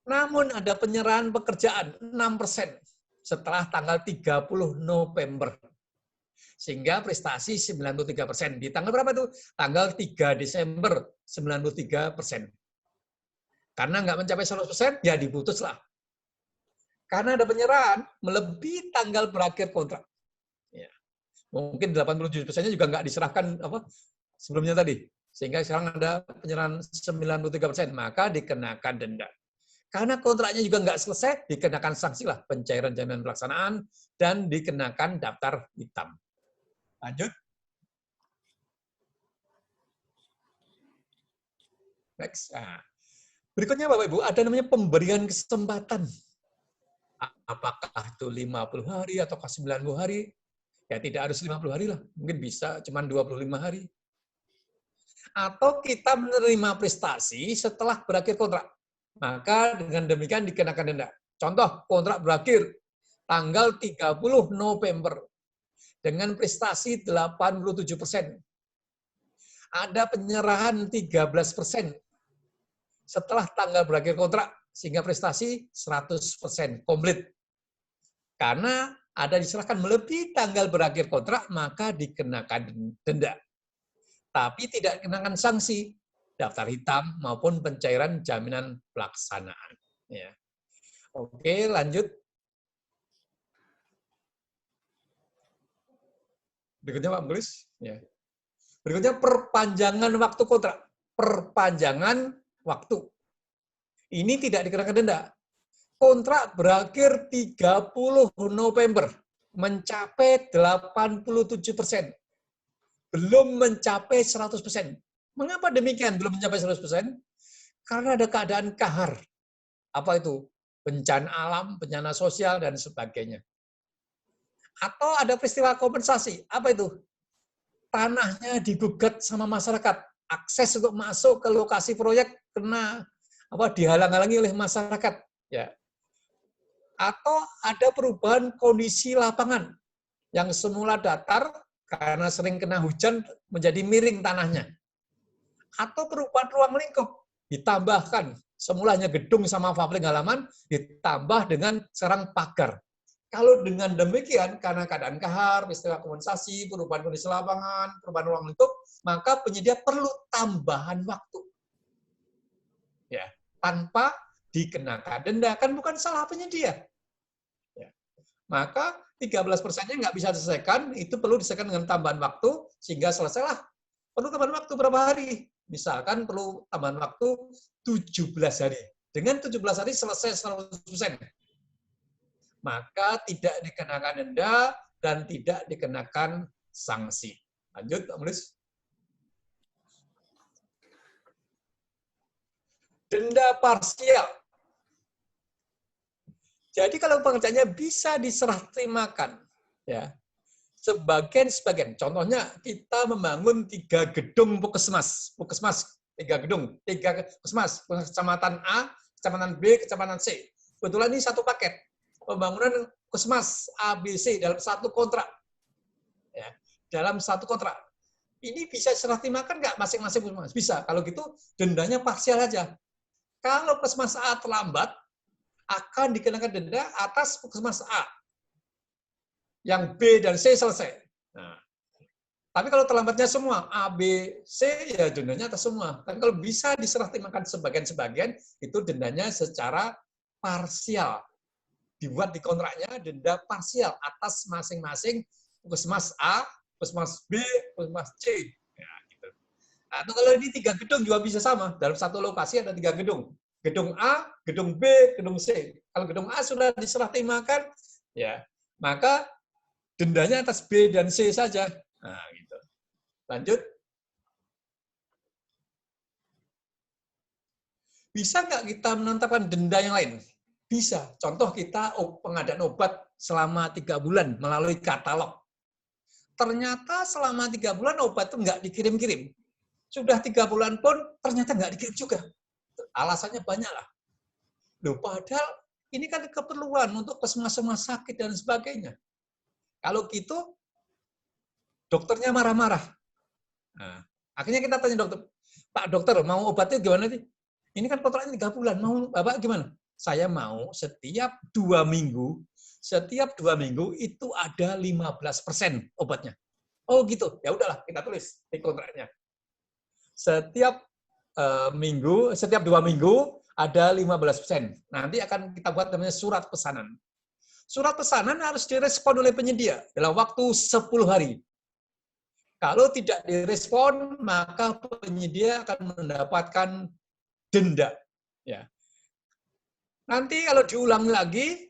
Namun ada penyerahan pekerjaan 6% setelah tanggal 30 November. Sehingga prestasi 93%. Di tanggal berapa itu? Tanggal 3 Desember 93%. Karena nggak mencapai 100%, ya diputuslah. Karena ada penyerahan melebihi tanggal berakhir kontrak. Ya. Mungkin 87%-nya juga nggak diserahkan sebelumnya tadi. Sehingga sekarang ada penyerahan 93%, maka dikenakan denda. Karena kontraknya juga nggak selesai, dikenakan sanksi lah, pencairan jaminan pelaksanaan, dan dikenakan daftar hitam. Lanjut. Next. Nah, berikutnya Bapak Ibu, ada namanya pemberian kesempatan. Apakah itu 50 hari atau 90 hari? Ya tidak harus 50 hari lah, mungkin bisa cuma 25 hari. Atau kita menerima prestasi setelah berakhir kontrak. Maka dengan demikian dikenakan denda. Contoh, kontrak berakhir tanggal 30 November dengan prestasi 87%. Ada penyerahan 13% setelah tanggal berakhir kontrak, sehingga prestasi 100% komplit. Karena ada diserahkan melebihi tanggal berakhir kontrak, maka dikenakan denda. Tapi tidak dikenakan sanksi, daftar hitam maupun pencairan jaminan pelaksanaan. Ya. Oke, lanjut. Berikutnya Pak Mulis. Ya. Berikutnya perpanjangan waktu kontrak. Perpanjangan waktu. Ini tidak dikenakan denda. Kontrak berakhir 30 November, mencapai 87%. Belum mencapai 100%. Mengapa demikian belum mencapai 100%? Karena ada keadaan kahar. Apa itu? Bencana alam, bencana sosial, dan sebagainya. Atau ada peristiwa kompensasi. Apa itu? Tanahnya digugat sama masyarakat. Akses untuk masuk ke lokasi proyek kena dihalang-halangi oleh masyarakat. Ya. Atau ada perubahan kondisi lapangan yang semula datar karena sering kena hujan menjadi miring tanahnya. Atau perubahan ruang lingkup, ditambahkan semulanya gedung sama paving halaman ditambah dengan sekarang pagar. Kalau dengan demikian, karena keadaan kahar, peristiwa kompensasi, perubahan kondisi lapangan, perubahan ruang lingkup, maka penyedia perlu tambahan waktu. Ya, tanpa dikenakan denda, kan bukan salah penyedia. Ya. Maka 13%-nya nggak bisa diselesaikan, itu perlu diselesaikan dengan tambahan waktu, sehingga selesailah. Perlu tambahan waktu berapa hari? Misalkan perlu tambahan waktu 17 hari. Dengan 17 hari selesai 100%. Maka tidak dikenakan denda dan tidak dikenakan sanksi. Lanjut, Pak Mulis. Denda parsial. Jadi kalau pekerjaannya bisa diserah terimakan, ya, sebagian. Contohnya kita membangun 3 gedung puskesmas, 3 gedung, 3 puskesmas, kecamatan A, kecamatan B, kecamatan C. Kebetulan ini satu paket pembangunan puskesmas ABC dalam satu kontrak, ya, dalam satu kontrak. Ini bisa serah terimakan nggak masing-masing puskesmas? Bisa. Kalau gitu dendanya parsial aja. Kalau puskesmas A terlambat, akan dikenakan denda atas puskesmas A. Yang B dan C selesai. Nah, tapi kalau terlambatnya semua, A, B, C, ya dendanya atas semua. Tapi kalau bisa diserah terimakan sebagian-sebagian, itu dendanya secara parsial. Dibuat di kontraknya denda parsial atas masing-masing puskesmas A, puskesmas B, puskesmas C. Ya, gitu. Atau kalau ini 3 gedung juga bisa sama. Dalam satu lokasi ada 3 gedung. Gedung A, gedung B, gedung C. Kalau gedung A sudah diserah terimakan, ya, maka dendanya atas B dan C saja. Nah, gitu. Lanjut. Bisa nggak kita menetapkan denda yang lain? Bisa. Contoh kita pengadaan obat selama 3 bulan melalui katalog. Ternyata selama 3 bulan obat itu nggak dikirim-kirim. Sudah 3 bulan pun ternyata nggak dikirim juga. Alasannya banyak lah. Loh, padahal ini kan keperluan untuk puskesmas sakit dan sebagainya. Kalau gitu, dokternya marah-marah. Nah, akhirnya kita tanya dokter, Pak dokter, mau obatnya gimana sih? Ini kan kontraknya 3 bulan, mau Bapak gimana? Saya mau setiap 2 minggu, itu ada 15% obatnya. Oh gitu, ya udahlah kita tulis di kontraknya. Setiap 2 minggu ada 15%. Nanti akan kita buat namanya surat pesanan. Surat pesanan harus direspon oleh penyedia dalam waktu 10 hari. Kalau tidak direspon, maka penyedia akan mendapatkan denda. Ya. Nanti kalau diulang lagi,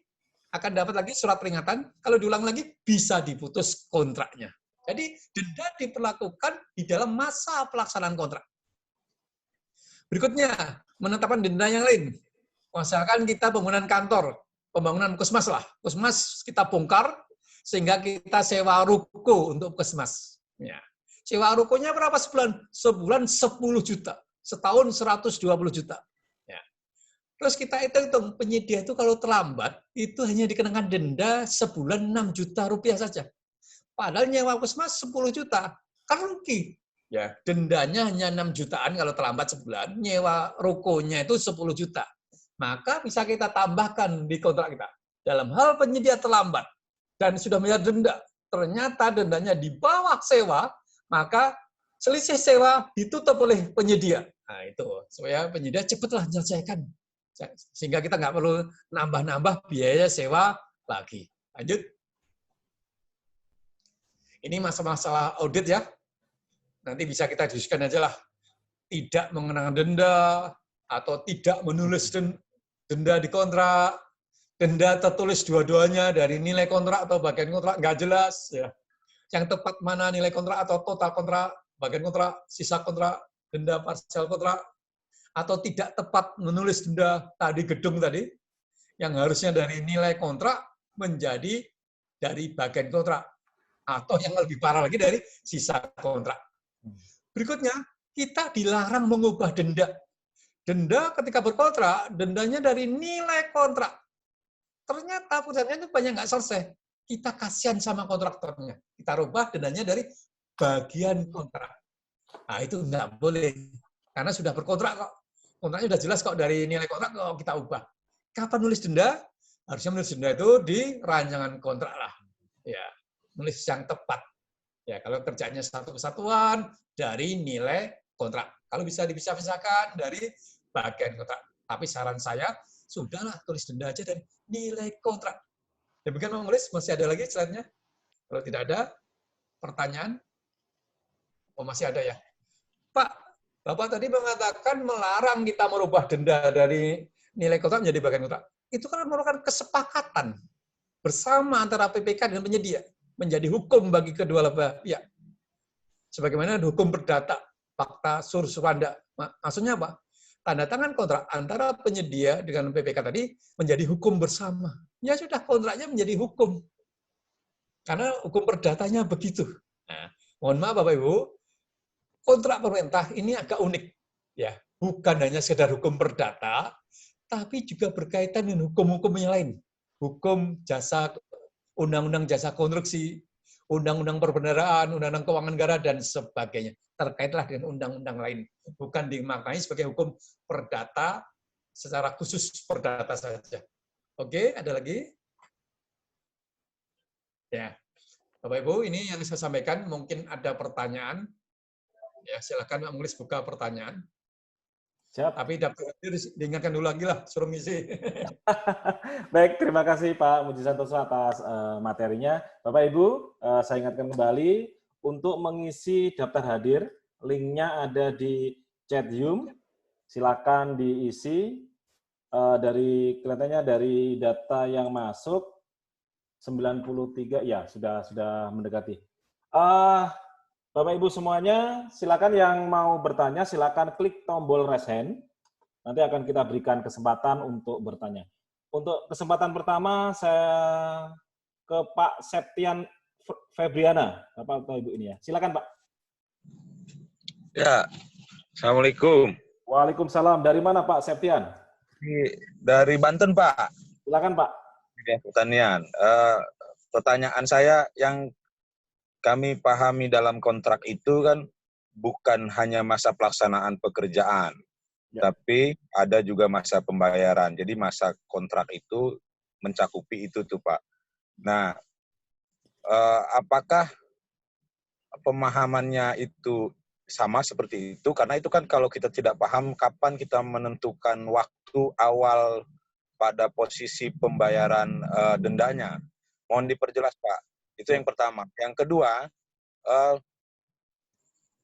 akan dapat lagi surat peringatan. Kalau diulang lagi, bisa diputus kontraknya. Jadi denda diperlakukan di dalam masa pelaksanaan kontrak. Berikutnya, menetapkan denda yang lain. Misalkan kita bangunan kantor, pembangunan puskesmas lah. Puskesmas kita bongkar, sehingga kita sewa ruko untuk puskesmas. Ya. Sewa rukonya berapa sebulan? Sebulan 10 juta. Setahun 120 juta. Ya. Terus kita hitung penyedia itu kalau terlambat, itu hanya dikenakan denda sebulan 6 juta rupiah saja. Padahal nyewa puskesmas 10 juta. Kan rugi. Ya, dendanya hanya 6 jutaan kalau terlambat sebulan, nyewa rukonya itu 10 juta. Maka bisa kita tambahkan di kontrak kita. Dalam hal penyedia terlambat dan sudah bayar denda, ternyata dendanya di bawah sewa, maka selisih sewa ditutup oleh penyedia. Nah, itu supaya penyedia cepatlah menyelesaikan. Sehingga kita nggak perlu nambah-nambah biaya sewa lagi. Lanjut. Ini masalah audit ya. Nanti bisa kita diskusikan aja lah. Tidak mengenakan denda, atau tidak menulis denda di kontrak, denda tertulis dua-duanya dari nilai kontrak atau bagian kontrak, nggak jelas. Ya. Yang tepat mana nilai kontrak atau total kontrak, bagian kontrak, sisa kontrak, denda parsial kontrak, atau tidak tepat menulis denda tadi gedung tadi, yang harusnya dari nilai kontrak menjadi dari bagian kontrak, atau yang lebih parah lagi dari sisa kontrak. Berikutnya, kita dilarang mengubah denda. Denda ketika berkontrak, dendanya dari nilai kontrak. Ternyata perusahaannya itu banyak nggak selesai. Kita kasihan sama kontraktornya. Kita rubah dendanya dari bagian kontrak. Nah, itu nggak boleh. Karena sudah berkontrak kok. Kontraknya sudah jelas kok dari nilai kontrak kok kita ubah. Kapan nulis denda? Harusnya menulis denda itu di rancangan kontrak lah. Ya, nulis yang tepat. Ya, kalau kerjanya satu kesatuan dari nilai kontrak. Kalau bisa dipisah-pisahkan dari bagian kontrak. Tapi saran saya, sudahlah tulis denda aja dari nilai kontrak. Demikian menulis, masih ada lagi slide-nya? Kalau tidak ada, pertanyaan? Oh, masih ada ya. Pak, Bapak tadi mengatakan melarang kita merubah denda dari nilai kontrak menjadi bagian kontrak. Itu kan merupakan kesepakatan bersama antara PPK dan penyedia. Menjadi hukum bagi kedua belah pihak. Sebagaimana hukum perdata, fakta sursuranda. Maksudnya apa? Tanda tangan kontrak antara penyedia dengan PPK tadi menjadi hukum bersama. Ya sudah, kontraknya menjadi hukum. Karena hukum perdatanya begitu. Nah, mohon maaf Bapak Ibu, kontrak pemerintah ini agak unik. Ya, bukan hanya sekedar hukum perdata, tapi juga berkaitan dengan hukum-hukum yang lain. Hukum jasa, undang-undang jasa konstruksi, undang-undang perbendaharaan, undang-undang keuangan negara, dan sebagainya. Terkaitlah dengan undang-undang lain. Bukan dimaknai sebagai hukum perdata, secara khusus perdata saja. Oke, ada lagi? Ya, Bapak Ibu, ini yang saya sampaikan. Mungkin ada pertanyaan. Ya, silakan Pak Mulis buka pertanyaan. Siap. Tapi daftar diingatkan dulu lagi lah, suruh ngisi. Baik, terima kasih Pak Muji Santoso atas materinya. Bapak Ibu, saya ingatkan kembali untuk mengisi daftar hadir, linknya ada di chat Zoom. Silakan diisi. Dari kelihatannya dari data yang masuk 93 ya sudah mendekati. Bapak Ibu semuanya, silakan yang mau bertanya silakan klik tombol raise hand. Nanti akan kita berikan kesempatan untuk bertanya. Untuk kesempatan pertama saya ke Pak Septian Febriana, Bapak Ibu ini ya. Silakan Pak. Ya, Assalamualaikum. Waalaikumsalam. Dari mana Pak Septian? Dari Banten Pak. Silakan Pak. Bidang pertanian. Pertanyaan saya yang kami pahami dalam kontrak itu kan bukan hanya masa pelaksanaan pekerjaan, ya, tapi ada juga masa pembayaran. Jadi masa kontrak itu mencakupi itu tuh Pak. Nah, apakah pemahamannya itu sama seperti itu? Karena itu kan kalau kita tidak paham kapan kita menentukan waktu awal pada posisi pembayaran dendanya. Mohon diperjelas, Pak. Itu yang pertama. Yang kedua,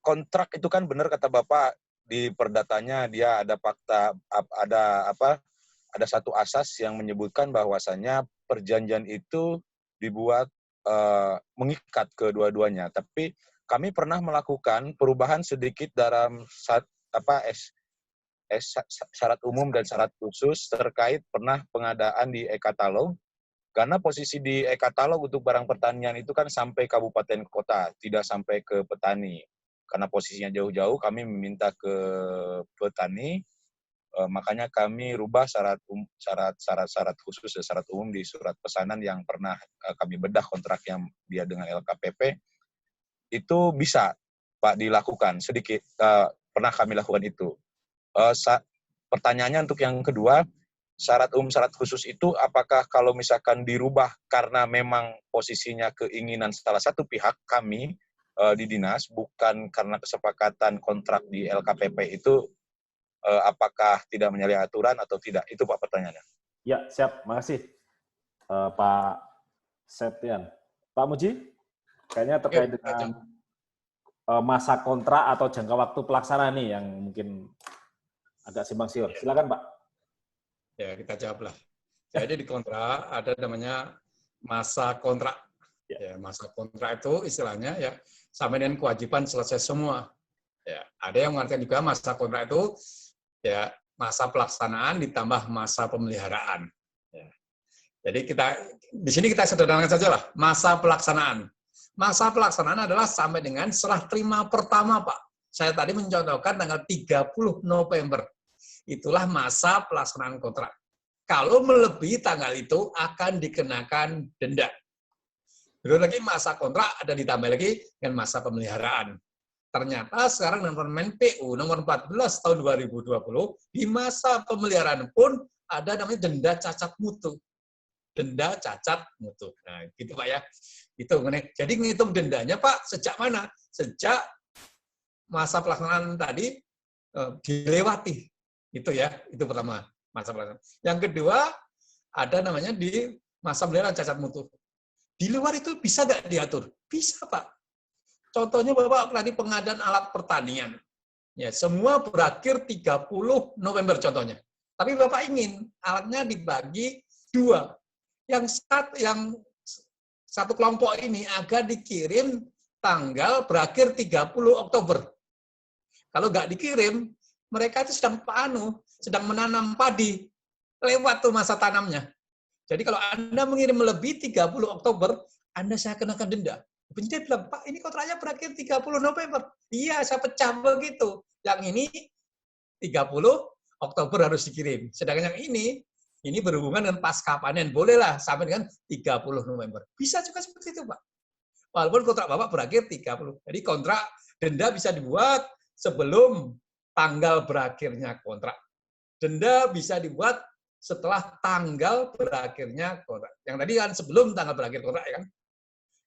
kontrak itu kan benar kata Bapak, di perdatanya dia ada fakta, ada satu asas yang menyebutkan bahwasannya perjanjian itu dibuat mengikat kedua-duanya. Tapi kami pernah melakukan perubahan sedikit dalam syarat umum dan syarat khusus terkait pernah pengadaan di e-katalog. Karena posisi di e-katalog untuk barang pertanian itu kan sampai kabupaten kota, tidak sampai ke petani. Karena posisinya jauh-jauh, kami meminta ke petani, makanya kami rubah syarat khusus dan syarat umum di surat pesanan yang pernah kami bedah kontrak yang dia dengan LKPP. Itu bisa, Pak, dilakukan sedikit. Pernah kami lakukan itu. Pertanyaannya untuk yang kedua, syarat umum, syarat khusus itu apakah kalau misalkan dirubah karena memang posisinya keinginan salah satu pihak kami di dinas, bukan karena kesepakatan kontrak di LKPP itu, apakah tidak menyalahi aturan atau tidak? Itu Pak pertanyaannya. Ya, siap. Makasih Pak Septian. Pak Muji, kayaknya terkait dengan masa kontrak atau jangka waktu pelaksanaan nih yang mungkin agak simpang siur. Silakan Pak. Ya, kita jawablah. Jadi di kontrak ada namanya masa kontrak. Ya, masa kontrak itu istilahnya ya sama dengan kewajiban selesai semua. Ya, ada yang mengatakan juga masa kontrak itu ya masa pelaksanaan ditambah masa pemeliharaan. Ya. Jadi di sini kita sederhanakan saja lah masa pelaksanaan. Masa pelaksanaan adalah sampai dengan serah terima pertama, Pak. Saya tadi mencontohkan tanggal 30 November. Itulah masa pelaksanaan kontrak. Kalau melebihi tanggal itu akan dikenakan denda. Belum lagi masa kontrak ada ditambah lagi dengan masa pemeliharaan. Ternyata sekarang dengan Permen PU nomor 14 tahun 2020 di masa pemeliharaan pun ada namanya denda cacat mutu. Denda cacat mutu. Nah, gitu Pak ya. Itu mengenai. Jadi ngitung dendanya Pak sejak mana? Sejak masa pelaksanaan tadi dilewati. Itu ya, itu pertama masa pelaksanaan. Yang kedua, ada namanya di masa pemeliharaan cacat mutu. Di luar itu bisa nggak diatur? Bisa, Pak. Contohnya Bapak tadi pengadaan alat pertanian. Ya, semua berakhir 30 November contohnya. Tapi Bapak ingin alatnya dibagi dua. Yang satu kelompok ini agar dikirim tanggal berakhir 30 Oktober. Kalau nggak dikirim, mereka itu sedang menanam padi. Lewat tuh masa tanamnya. Jadi kalau Anda mengirim melebihi 30 Oktober, Anda saya kenakan denda. Penyidik bilang, Pak, ini kontraknya berakhir 30 November. Iya, saya pecah begitu. Yang ini 30 Oktober harus dikirim. Sedangkan yang ini berhubungan dengan pasca panen. Bolehlah sampai dengan 30 November. Bisa juga seperti itu, Pak. Walaupun kontrak Bapak berakhir 30. Jadi kontrak denda bisa dibuat sebelum tanggal berakhirnya kontrak. Denda bisa dibuat setelah tanggal berakhirnya kontrak. Yang tadi kan sebelum tanggal berakhir kontrak, ya kan?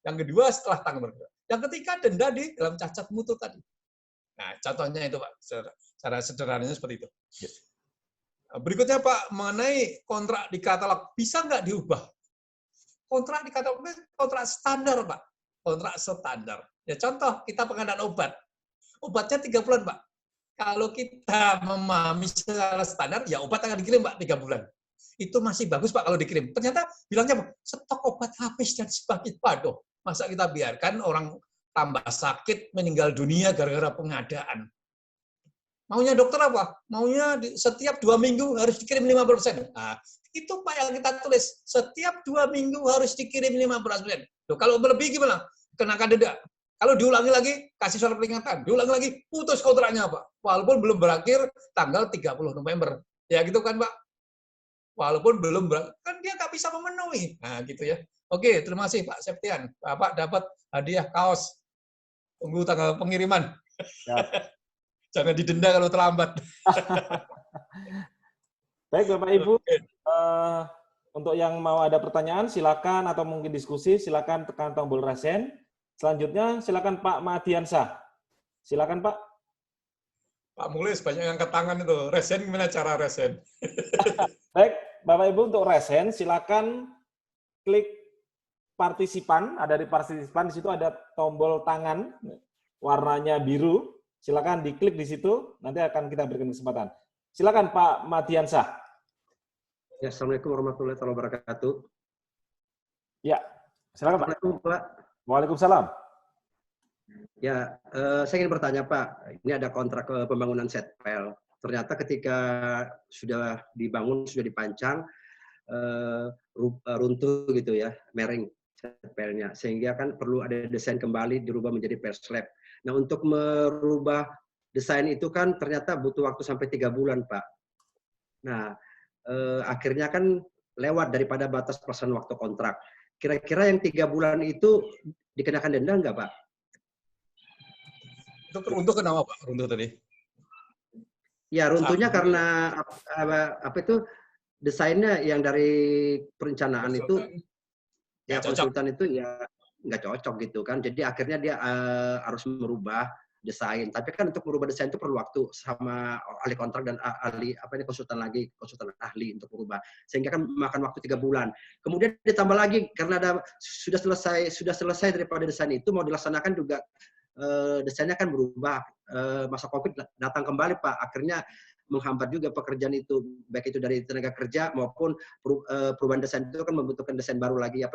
Yang kedua setelah tanggal berakhir. Yang ketiga denda di dalam cacat mutu tadi. Nah, contohnya itu Pak. Cara sederhananya seperti itu. Berikutnya Pak, mengenai kontrak di katalog, bisa nggak diubah? Kontrak di katalog itu kontrak standar Pak. Kontrak standar. Ya contoh, kita pengadaan obat. Obatnya 3 bulan Pak. Kalau kita memahami secara standar, ya obat akan dikirim Pak 3 bulan. Itu masih bagus Pak kalau dikirim. Ternyata bilangnya stok obat habis dan sebagainya. Waduh, masa kita biarkan orang tambah sakit, meninggal dunia gara-gara pengadaan. Maunya dokter apa? Maunya setiap 2 minggu harus dikirim 50%. Nah, itu Pak yang kita tulis. Setiap 2 minggu harus dikirim 50%. Loh, kalau melebihi gimana? Kenakan denda. Kalau diulangi lagi, kasih surat peringatan. Diulangi lagi, putus kontraknya Pak. Walaupun belum berakhir tanggal 30 November. Ya gitu kan Pak? Walaupun belum berakhir, kan dia nggak bisa memenuhi. Nah gitu ya. Oke, terima kasih Pak Septian. Bapak dapat hadiah kaos. Tunggu tanggal pengiriman. Ya. Jangan didenda kalau terlambat. Baik Bapak Ibu, untuk yang mau ada pertanyaan silakan atau mungkin diskusi silakan tekan tombol raise hand. Selanjutnya silakan Pak Madiansyah. Silakan Pak. Pak Mulis banyak yang angkat tangan itu. Raise hand gimana cara raise hand? Baik, Bapak Ibu untuk resen silakan klik partisipan, ada di partisipan, di situ ada tombol tangan warnanya biru, silakan diklik di situ, nanti akan kita berikan kesempatan. Silakan Pak Madiansah. Ya, Assalamualaikum warahmatullahi wabarakatuh. Ya, silakan Pak. Assalamualaikum Pak. Waalaikumsalam. Ya, saya ingin bertanya Pak, ini ada kontrak pembangunan setpel. Ternyata ketika sudah dibangun, sudah dipancang, runtuh gitu ya, miring setpelnya. Sehingga kan perlu ada desain kembali, dirubah menjadi pel slab. Nah, untuk merubah desain itu kan ternyata butuh waktu sampai 3 bulan Pak. Nah, akhirnya kan lewat daripada batas pelaksanaan waktu kontrak. Kira-kira yang 3 bulan itu dikenakan denda nggak Pak? Untuk kenapa Pak? Runtuh tadi? Ya, runtuhnya karena apa itu desainnya yang dari perencanaan itu ya konsultan itu ya nggak cocok gitu kan. Jadi akhirnya dia harus merubah desain. Tapi kan untuk merubah desain itu perlu waktu sama ahli kontrak dan ahli konsultan ahli untuk merubah. Sehingga kan makan waktu 3 bulan. Kemudian ditambah lagi karena sudah selesai daripada desain itu mau dilaksanakan juga desainnya kan berubah. Masa Covid datang kembali Pak. Akhirnya menghambat juga pekerjaan itu, baik itu dari tenaga kerja maupun perubahan desain itu kan membutuhkan desain baru lagi,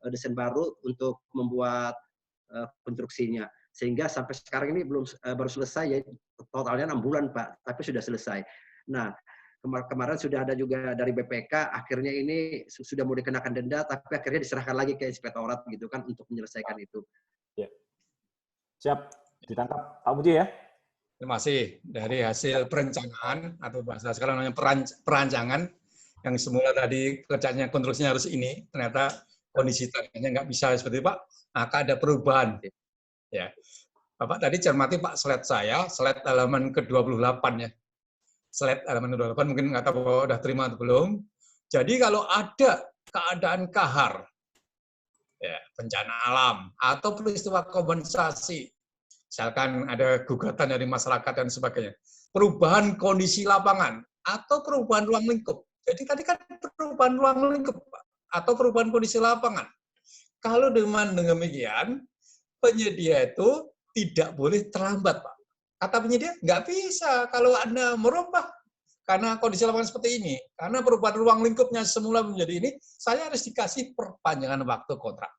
desain baru untuk membuat konstruksinya. Sehingga sampai sekarang ini baru selesai ya, totalnya 6 bulan Pak, tapi sudah selesai. Nah, kemarin sudah ada juga dari BPK, akhirnya ini sudah mau dikenakan denda, tapi akhirnya diserahkan lagi ke inspektorat gitu kan untuk menyelesaikan itu. Ya. Siap, ditangkap Pak Muji ya. Terima kasih. Dari hasil perencanaan atau bahasa sekarang namanya perancangan yang semula tadi kerjanya konstruksinya harus ini, ternyata kondisi tanahnya nggak bisa seperti itu Pak, maka ada perubahan. Ya, Bapak tadi cermati Pak slide halaman ke-28 ya. Slide halaman ke-28 mungkin nggak tahu Bapak udah terima atau belum. Jadi kalau ada keadaan kahar, ya, bencana alam atau peristiwa kompensasi, misalkan ada gugatan dari masyarakat dan sebagainya, perubahan kondisi lapangan atau perubahan ruang lingkup. Jadi tadi kan perubahan ruang lingkup Pak, atau perubahan kondisi lapangan. Kalau dengan demikian, penyedia itu tidak boleh terlambat Pak. Kata penyedia, nggak bisa kalau Anda merubah karena kondisi lapangan seperti ini. Karena perubahan ruang lingkupnya semula menjadi ini, saya harus dikasih perpanjangan waktu kontrak.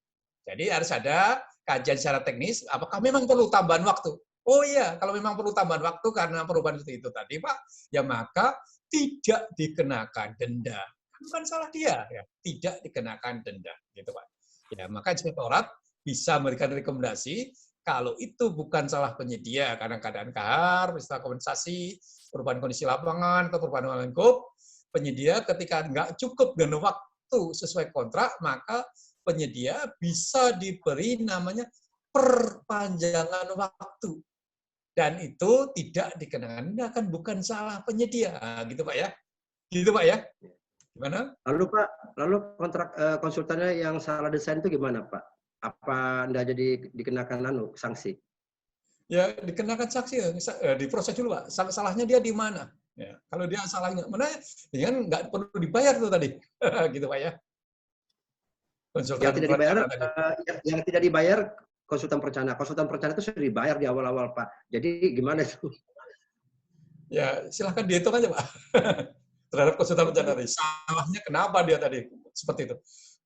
Jadi harus ada kajian secara teknis, apakah memang perlu tambahan waktu? Oh iya, kalau memang perlu tambahan waktu karena perubahan seperti itu tadi, Pak, ya maka tidak dikenakan denda. Bukan salah dia, ya. Tidak dikenakan denda, gitu Pak. Ya, maka inspektorat bisa memberikan rekomendasi kalau itu bukan salah penyedia karena keadaan kahar, peristiwa kompensasi, perubahan kondisi lapangan atau perubahan ruang lingkup, penyedia ketika nggak cukup dengan waktu sesuai kontrak, maka penyedia bisa diberi namanya perpanjangan waktu. Dan itu tidak dikenakan, ini akan bukan salah penyedia. Gitu Pak ya. Gitu Pak ya. Gimana? Lalu kontrak konsultannya yang salah desain itu gimana Pak? Apa enggak jadi dikenakan sanksi? Ya dikenakan sanksi, diproses dulu Pak. Salahnya dia di mana? Ya, kalau dia salahnya mana, ya kan nggak perlu dibayar tuh tadi. Gitu Pak ya. Yang tidak dibayar konsultan perencana. Konsultan perencana itu sudah dibayar di awal-awal Pak. Jadi gimana itu? Ya silahkan dihitung aja Pak. Terhadap konsultan perencana tadi. Salahnya kenapa dia tadi seperti itu?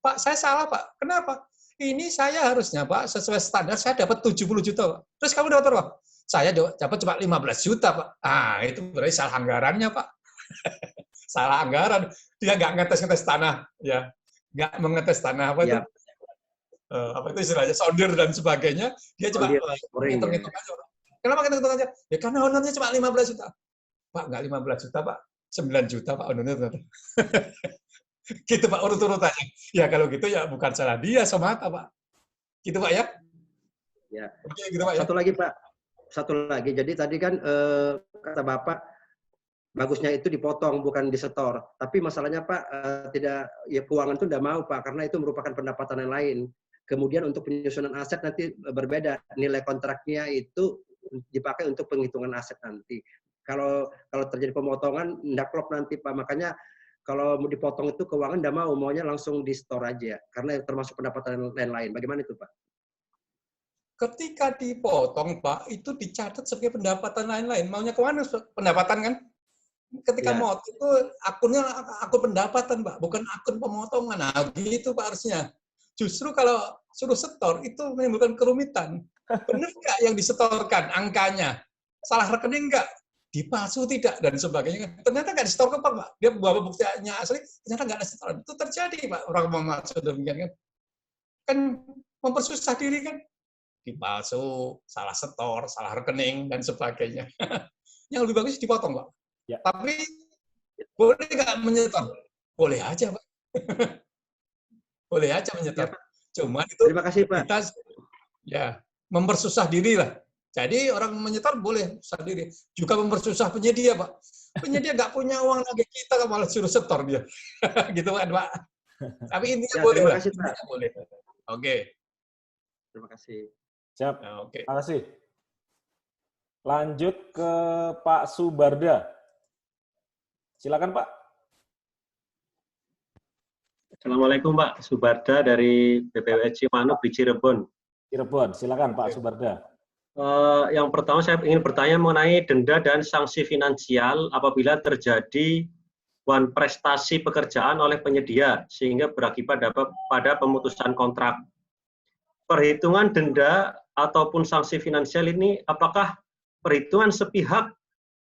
Pak, saya salah Pak. Kenapa? Ini saya harusnya Pak sesuai standar saya dapat 70 juta Pak. Terus kamu dapat berapa? Saya dapat cuma 15 juta Pak. Ah itu berarti salah anggarannya Pak. Salah anggaran. Dia nggak ngetes tanah ya. Nggak mengetes tanah apa itu, apa itu istilahnya sounder dan sebagainya, dia cuma ngitung-ngitung aja. Kenapa ngitung-ngitung aja? Ya karena honornya cuma 15 juta. Pak, nggak 15 juta Pak, 9 juta Pak honornya ternyata. Gitu Pak, urut-urut aja. Ya kalau gitu ya bukan salah dia semata Pak. Gitu Pak ya? Ya. Oke, gitu, Pak, ya? Satu lagi Pak, jadi tadi kan kata Bapak, bagusnya itu dipotong bukan disetor. Tapi masalahnya Pak tidak ya keuangan itu tidak mau Pak karena itu merupakan pendapatan yang lain. Kemudian untuk penyusunan aset nanti berbeda. Nilai kontraknya itu dipakai untuk penghitungan aset nanti. Kalau terjadi pemotongan tidak klop nanti Pak. Makanya kalau mau dipotong itu keuangan nggak mau, maunya langsung di store aja, karena termasuk pendapatan lain-lain. Bagaimana itu Pak? Ketika dipotong, Pak, itu dicatat sebagai pendapatan lain-lain. Maunya kemana pendapatan kan? Ketika Ya. mau itu akunnya akun pendapatan, Pak, bukan akun pemotongan. Nah, gitu Pak harusnya. Justru kalau suruh setor itu menimbulkan kerumitan. Benar nggak yang disetorkan angkanya? Salah rekening nggak? Dipalsu tidak dan sebagainya. Ternyata nggak disetor ke Pak. Dia bawa buktinya asli, ternyata nggak ada setoran. Itu terjadi Pak. Orang memalsu demikian kan. Kan mempersusah diri kan. Dipalsu, salah setor, salah rekening dan sebagainya. Yang lebih bagus dipotong Pak. Ya. Tapi boleh nggak menyetor? Boleh aja Pak. Boleh aja menyetor. Ya, Pak. Cuman itu Terima kasih Pak. kita ya mempersusah diri lah. Jadi orang menyetor boleh susah diri. Juga mempersusah penyedia, Pak. Penyedia nggak punya uang lagi, kita malah suruh setor dia. Gitu kan, Pak. Tapi intinya Ya, boleh, terima Pak. kasih, Pak. Intinya boleh. Oke. Terima kasih. Siap. Nah, oke. Terima kasih. Lanjut ke Pak Subarda. Silakan Pak. Assalamualaikum Pak, Subarda dari BPWC Manuk di Cirebon. Cirebon, silakan Pak Subarda. Yang pertama saya ingin bertanya mengenai denda dan sanksi finansial apabila terjadi prestasi pekerjaan oleh penyedia sehingga berakibat pada pemutusan kontrak. Perhitungan denda ataupun sanksi finansial ini apakah perhitungan sepihak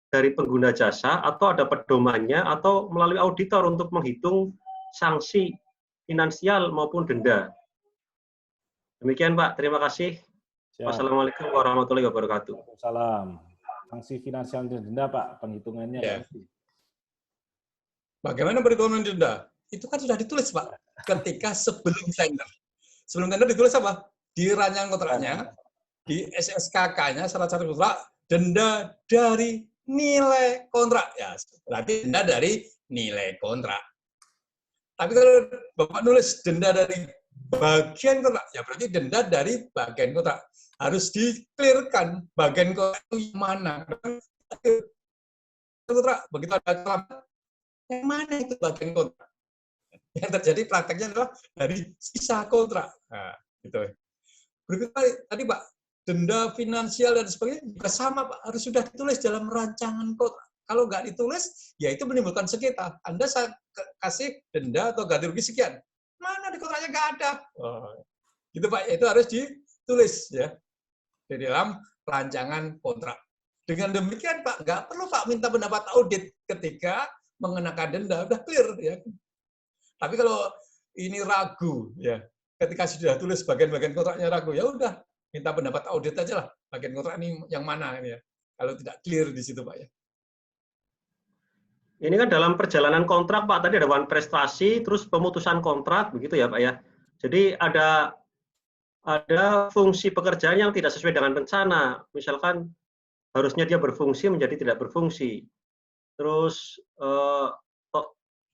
dari pengguna jasa atau ada pedomannya atau melalui auditor untuk menghitung sanksi finansial maupun denda? Demikian Pak, terima kasih. Siap. Wassalamualaikum warahmatullahi wabarakatuh. Salam. Sanksi finansial dan denda Pak, penghitungannya. Ya. Bagaimana perhitungan denda? Itu kan sudah ditulis Pak, ketika sebelum tender. Sebelum tender ditulis apa? Di rancangan kontraknya, di SSKK-nya, syarat-syarat kontrak, denda dari nilai kontrak. Ya, berarti denda dari nilai kontrak. Tapi kalau Bapak nulis denda dari bagian kontrak, ya berarti denda dari bagian kontrak. Harus di-clearkan bagian kontrak itu yang mana. Kontrak, begitu ada kelemahan, yang mana itu bagian kontrak. Yang terjadi prakteknya adalah dari sisa kontrak. Nah, gitu. Berikutnya tadi Pak, denda finansial dan sebagainya juga sama Pak, harus sudah ditulis dalam rancangan kontrak. Kalau nggak ditulis, ya itu menimbulkan sengketa. Anda saya kasih denda atau ganti rugi sekian, mana di kontraknya nggak ada. Oh, gitu Pak, itu harus ditulis ya di dalam rancangan kontrak. Dengan demikian Pak, nggak perlu Pak minta pendapat audit ketika mengenakan denda, udah clear ya. Tapi kalau ini ragu ya, ketika sudah tulis bagian-bagian kontraknya ragu, ya udah minta pendapat audit aja lah, bagian kontrak ini yang mana ini ya. Kalau tidak clear di situ Pak ya. Ini kan dalam perjalanan kontrak Pak, tadi ada prestasi, terus pemutusan kontrak, begitu ya Pak ya. Jadi ada fungsi pekerjaan yang tidak sesuai dengan rencana. Misalkan harusnya dia berfungsi menjadi tidak berfungsi. Terus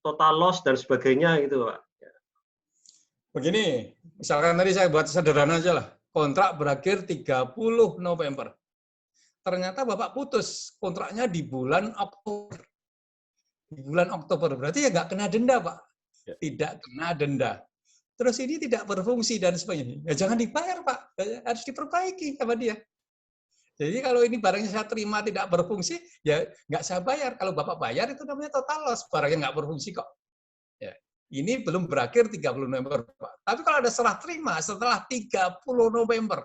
total loss dan sebagainya gitu Pak. Begini, misalkan tadi saya buat sederhana aja lah. Kontrak berakhir 30 November. Ternyata Bapak putus kontraknya di bulan Oktober. Di bulan Oktober, berarti ya nggak kena denda Pak. Tidak kena denda. Terus ini tidak berfungsi dan sebagainya. Ya jangan dibayar Pak, harus diperbaiki sama dia. Jadi kalau ini barangnya saya terima tidak berfungsi, ya nggak saya bayar. Kalau Bapak bayar itu namanya total loss, barangnya nggak berfungsi kok. Ya. Ini belum berakhir 30 November, Pak. Tapi kalau ada serah terima setelah 30 November,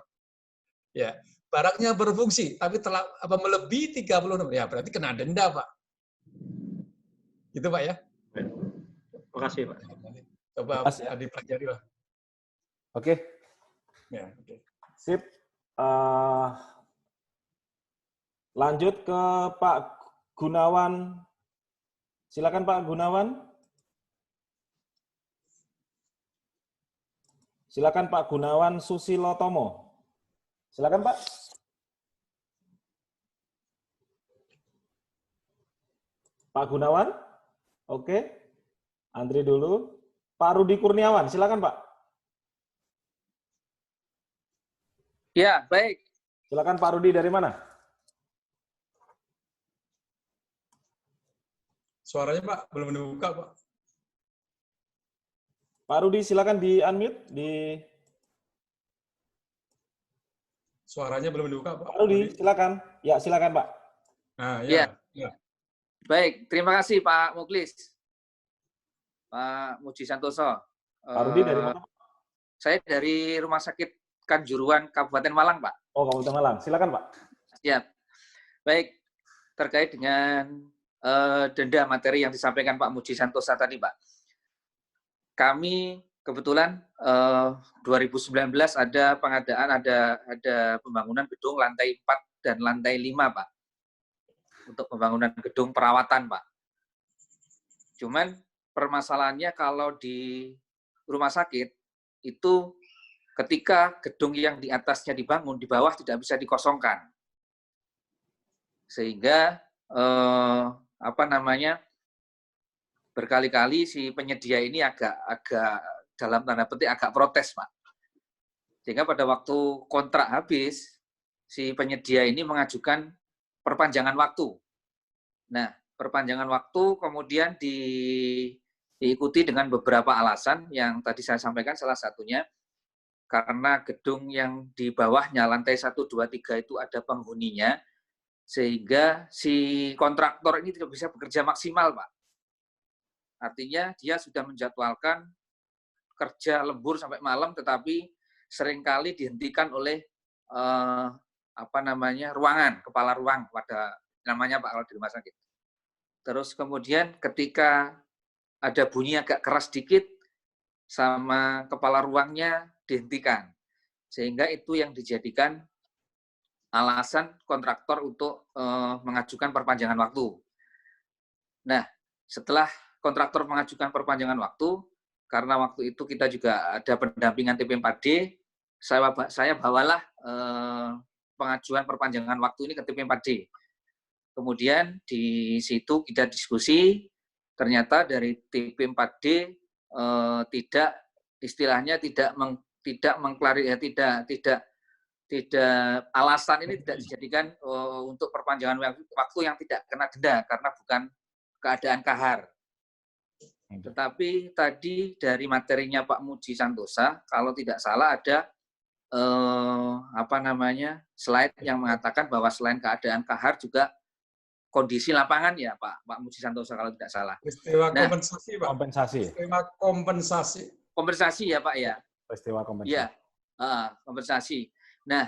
ya barangnya berfungsi, tapi telah melebihi 30 November, ya berarti kena denda, Pak. Gitu, Pak ya. Terima kasih, Pak. Coba dipelajari lah. Oke. Ya, oke. Sip. Lanjut ke Pak Gunawan. Silakan Pak Gunawan. Silakan Pak Gunawan Susilotomo. Silakan Pak. Pak Gunawan. Oke. Antri dulu. Pak Rudi Kurniawan. Silakan Pak. Ya, baik. Silakan Pak Rudi, dari mana? Suaranya Pak belum dibuka Pak. Pak Rudi, silakan di-unmute. Suaranya belum dibuka, Pak. Pak Rudi, silakan. Ya, silakan, Pak. Nah, Ya. ya. Baik, terima kasih Pak Muklis, Pak Muji Santoso. Pak Rudi dari mana? Saya dari Rumah Sakit Kanjuruhan Kabupaten Malang, Pak. Oh, Kabupaten Malang. Silakan, Pak. Siap. Baik, terkait dengan denda materi yang disampaikan Pak Muji Santoso tadi, Pak. Kami kebetulan 2019 ada pengadaan, ada pembangunan gedung lantai 4 dan lantai 5, Pak. Untuk pembangunan gedung perawatan, Pak. Cuman permasalahannya kalau di rumah sakit itu ketika gedung yang di atasnya dibangun, di bawah tidak bisa dikosongkan. Sehingga berkali-kali si penyedia ini agak dalam tanda petik agak protes, Pak. Sehingga pada waktu kontrak habis, si penyedia ini mengajukan perpanjangan waktu. Nah, perpanjangan waktu kemudian diikuti dengan beberapa alasan yang tadi saya sampaikan, salah satunya karena gedung yang di bawahnya lantai 1, 2, 3 itu ada penghuninya, sehingga si kontraktor ini tidak bisa bekerja maksimal, Pak. Artinya dia sudah menjadwalkan kerja lembur sampai malam, tetapi seringkali dihentikan oleh ruangan, kepala ruang pada namanya Pak kalau di rumah sakit. Terus kemudian ketika ada bunyi agak keras dikit, sama kepala ruangnya dihentikan. Sehingga itu yang dijadikan alasan kontraktor untuk mengajukan perpanjangan waktu. Nah, setelah kontraktor mengajukan perpanjangan waktu, karena waktu itu kita juga ada pendampingan TP4D, saya bawalah pengajuan perpanjangan waktu ini ke TP4D. Kemudian di situ kita diskusi, ternyata dari TP4D alasan ini tidak dijadikan untuk perpanjangan waktu yang tidak kena denda karena bukan keadaan kahar. Tetapi tadi dari materinya Pak Muji Santosa, kalau tidak salah ada slide yang mengatakan bahwa selain keadaan kahar juga kondisi lapangan ya Pak Muji Santosa kalau tidak salah. Peristiwa kompensasi, Pak. Kompensasi. Peristiwa kompensasi. Kompensasi ya Pak ya. Peristiwa kompensasi. Ya, kompensasi. Nah,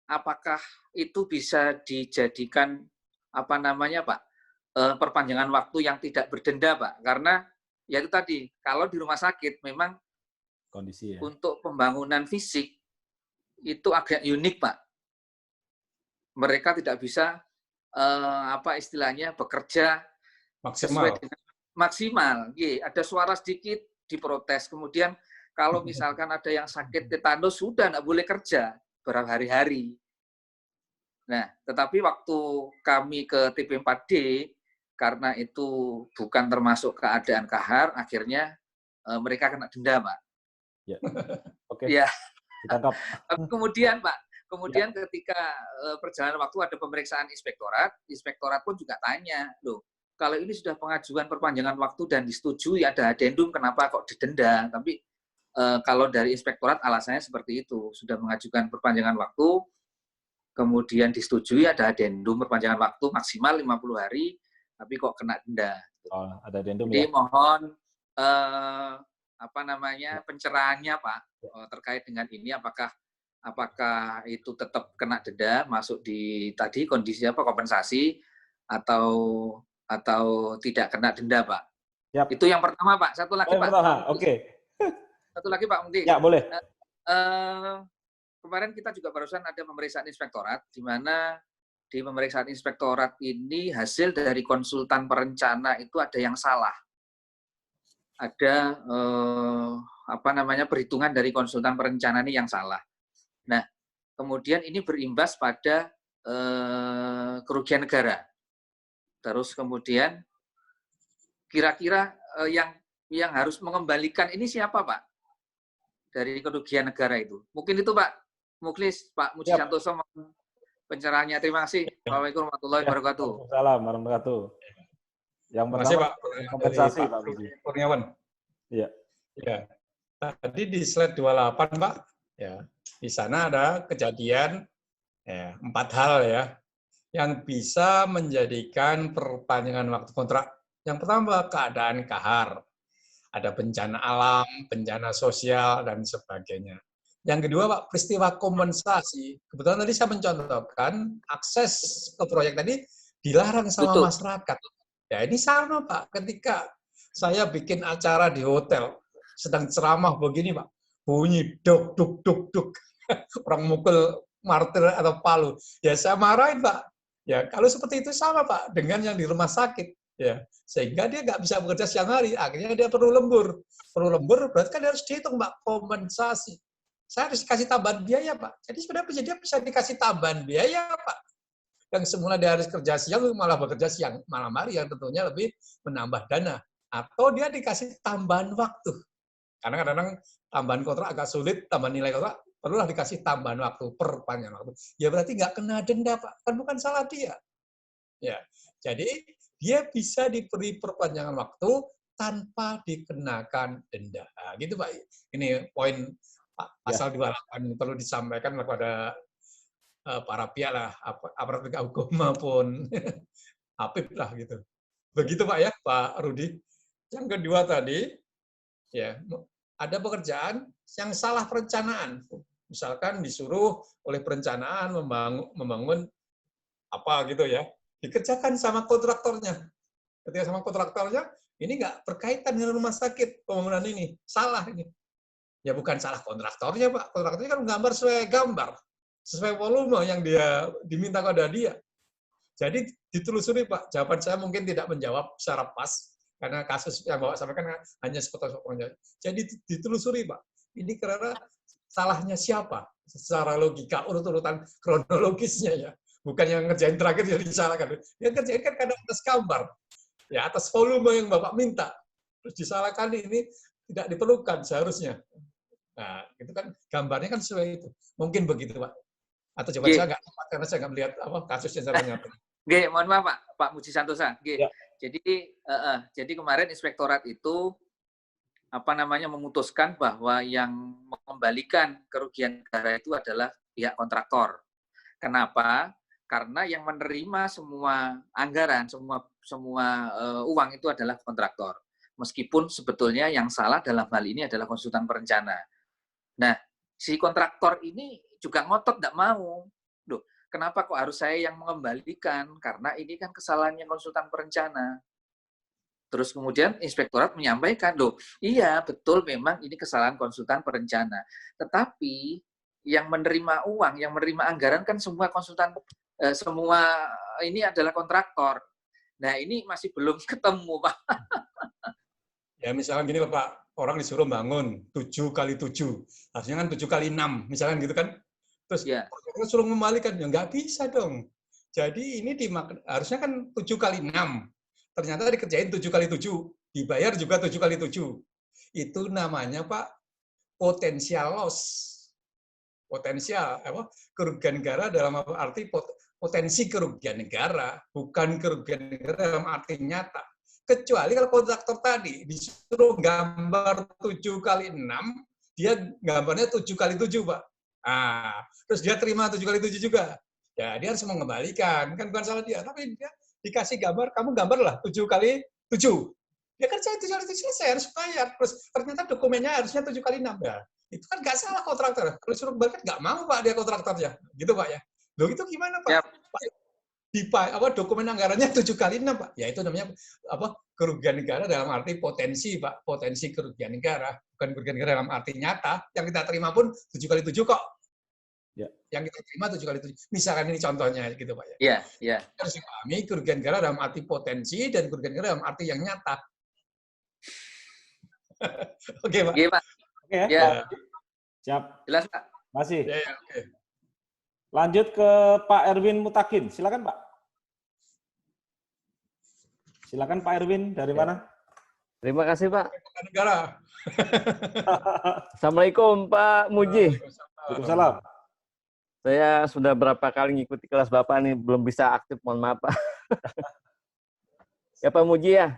apakah itu bisa dijadikan Pak perpanjangan waktu yang tidak berdenda, Pak? Karena ya itu tadi, kalau di rumah sakit memang kondisi ya. Untuk pembangunan fisik itu agak unik, Pak. Mereka tidak bisa bekerja maksimal. Maksimal. Ada suara sedikit diprotes. Kemudian kalau misalkan ada yang sakit tetanus sudah nggak boleh kerja berhari-hari. Nah, tetapi waktu kami ke TP4D karena itu bukan termasuk keadaan kahar, akhirnya mereka kena denda, Pak. Ya. Oke. Ya. Ditangkap. Kemudian, Pak, ketika perjalanan waktu ada pemeriksaan inspektorat pun juga tanya, loh, kalau ini sudah pengajuan perpanjangan waktu dan disetujui ada adendum, kenapa kok didenda? Tapi kalau dari inspektorat alasannya seperti itu, sudah mengajukan perpanjangan waktu, kemudian disetujui ada adendum perpanjangan waktu maksimal 50 hari, tapi kok kena denda. Oh, ada adendum. Jadi ya? Mohon pencerahannya Pak terkait dengan ini, apakah itu tetap kena denda masuk di tadi kondisi kompensasi atau tidak kena denda, Pak. Yap. Itu yang pertama, Pak. Satu lagi, Pak. Oke. Satu lagi, Pak Mungkin. Ya, boleh. Kemarin kita juga barusan ada pemeriksaan inspektorat, di mana di pemeriksaan inspektorat ini hasil dari konsultan perencana itu ada yang salah. Ada perhitungan dari konsultan perencana ini yang salah. Nah, kemudian ini berimbas pada kerugian negara. Terus kemudian kira-kira yang harus mengembalikan ini siapa, Pak? Dari kerugian negara itu. Mungkin itu Pak Muklis, Pak Muji Santoso pencerahannya. Terima kasih. Assalamualaikum warahmatullahi wabarakatuh. Waalaikumsalam warahmatullahi wabarakatuh. Yang pertama, Pak. kompensasi Pak Muji. Kurniawan. Iya. Ya. tadi di slide 28, Pak, ya, di sana ada kejadian ya, 4 hal ya yang bisa menjadikan perpanjangan waktu kontrak. Yang pertama, keadaan kahar. Ada bencana alam, bencana sosial, dan sebagainya. Yang kedua, Pak, peristiwa kompensasi. Kebetulan tadi saya mencontohkan akses ke proyek tadi dilarang sama Betul. masyarakat. Ya, ini sama, Pak. Ketika saya bikin acara di hotel, sedang ceramah begini, Pak, bunyi duk, duk, duk, duk. Orang mukul martir atau palu. Ya, saya marahin, Pak. Ya, kalau seperti itu sama, Pak, dengan yang di rumah sakit. Ya, sehingga dia nggak bisa bekerja siang hari, akhirnya dia perlu lembur. Perlu lembur berarti kan dia harus dihitung, Pak, kompensasi. Saya harus kasih tambahan biaya, Pak. Jadi sebenarnya dia bisa dikasih tambahan biaya, Pak. Yang semula dia harus kerja siang, malah bekerja siang malam hari, yang tentunya lebih menambah dana. Atau dia dikasih tambahan waktu. Karena kadang-kadang tambahan kontrak agak sulit, tambahan nilai kontrak, perlulah dikasih tambahan waktu, perpanjangan waktu. Ya berarti nggak kena denda, Pak. Kan bukan salah dia. Ya, jadi dia bisa diberi perpanjangan waktu tanpa dikenakan denda. Nah, gitu, Pak. Ini poin pasal 28 perlu disampaikan kepada para pihak lah, aparat penegak hukum maupun Apip lah gitu. Begitu, Pak, ya, Pak Rudi. Yang kedua tadi, ya, ada pekerjaan yang salah perencanaan. Misalkan disuruh oleh perencanaan membangun apa gitu ya, dikerjakan sama kontraktornya. Ketika sama kontraktornya, ini nggak berkaitan dengan rumah sakit pembangunan ini, salah ini. Ya bukan salah kontraktornya, Pak. Kontraktornya kan gambar sesuai gambar, sesuai volume yang dia diminta kepada dia. Jadi ditelusuri, Pak. Jawaban saya mungkin tidak menjawab secara pas, karena kasus yang Bapak sampaikan hanya sepotong-sepotong. Jadi ditelusuri, Pak. Ini karena salahnya siapa? Secara logika, urut-urutan kronologisnya ya. Bukan yang ngerjain terakhir jadi disalahkan. Yang ngerjain kan kadang atas gambar. Ya, atas volume yang Bapak minta. Terus disalahkan ini tidak diperlukan seharusnya. Nah, itu kan gambarnya kan sesuai itu. Mungkin begitu, Pak. Atau jawaban saya nggak tepat karena saya nggak melihat apa kasusnya saya menyampaikan. Oke, mohon maaf Pak Muji Santosa. Ya. Jadi kemarin inspektorat itu memutuskan bahwa yang mengembalikan kerugian negara itu adalah pihak kontraktor. Kenapa? Karena yang menerima semua anggaran, semua uang itu adalah kontraktor. Meskipun sebetulnya yang salah dalam hal ini adalah konsultan perencana. Nah, si kontraktor ini juga ngotot nggak mau. Loh, kenapa kok harus saya yang mengembalikan? Karena ini kan kesalahannya konsultan perencana. Terus kemudian inspektorat menyampaikan, loh, iya betul memang ini kesalahan konsultan perencana. Tetapi yang menerima uang, yang menerima anggaran kan semua konsultan, semua ini adalah kontraktor. Nah ini masih belum ketemu, Pak. Ya misalnya gini Pak, orang disuruh bangun 7 kali 7, harusnya kan 7 kali 6, misalnya gitu kan. Terus Ya. suruh mengembalikan, ya nggak bisa dong. Jadi ini harusnya kan 7 kali 6. Ternyata dikerjain 7 kali 7, dibayar juga 7 kali 7. Itu namanya Pak potensial loss. Potensial kerugian negara dalam arti potensi kerugian negara, bukan kerugian negara dalam arti nyata. Kecuali kalau kontraktor tadi disuruh gambar 7 kali 6, dia gambarnya 7 kali 7, Pak. Terus dia terima 7 kali 7 juga. Ya, dia harus mengembalikan. Kan bukan salah dia, tapi dia dikasih gambar, kamu gambarlah 7 kali 7. Dia kerja 7 kali 7 selesai, harus bayar. Terus ternyata dokumennya harusnya 7 kali 6. Ya. Itu kan nggak salah kontraktor. Kalau suruh kembalikan nggak mau Pak dia kontraktornya. Gitu Pak ya. Loh itu gimana Pak? Ya. Pak dokumen anggarannya 7 kali 6 Pak. Ya itu namanya kerugian negara dalam arti potensi Pak. Potensi kerugian negara. Bukan kerugian negara dalam arti nyata. Yang kita terima pun 7 kali 7 kok. Ya. Yang kita terima 7 kali 7. Misalkan ini contohnya gitu Pak ya. Iya, iya. Harus dipahami kerugian negara dalam arti potensi dan kerugian negara dalam arti yang nyata. Oke Pak. Oke Pak. Oke ya. Ya. Siap. Jelas Pak. Masih. Ya, oke. Lanjut ke Pak Erwin Mutakin. Silakan Pak. Silakan Pak Erwin, dari mana? Terima kasih Pak. Negara. Assalamualaikum Pak Muji. Waalaikumsalam. Saya sudah berapa kali ngikuti kelas Bapak nih, belum bisa aktif, mohon maaf Pak. Ya Pak Muji ya,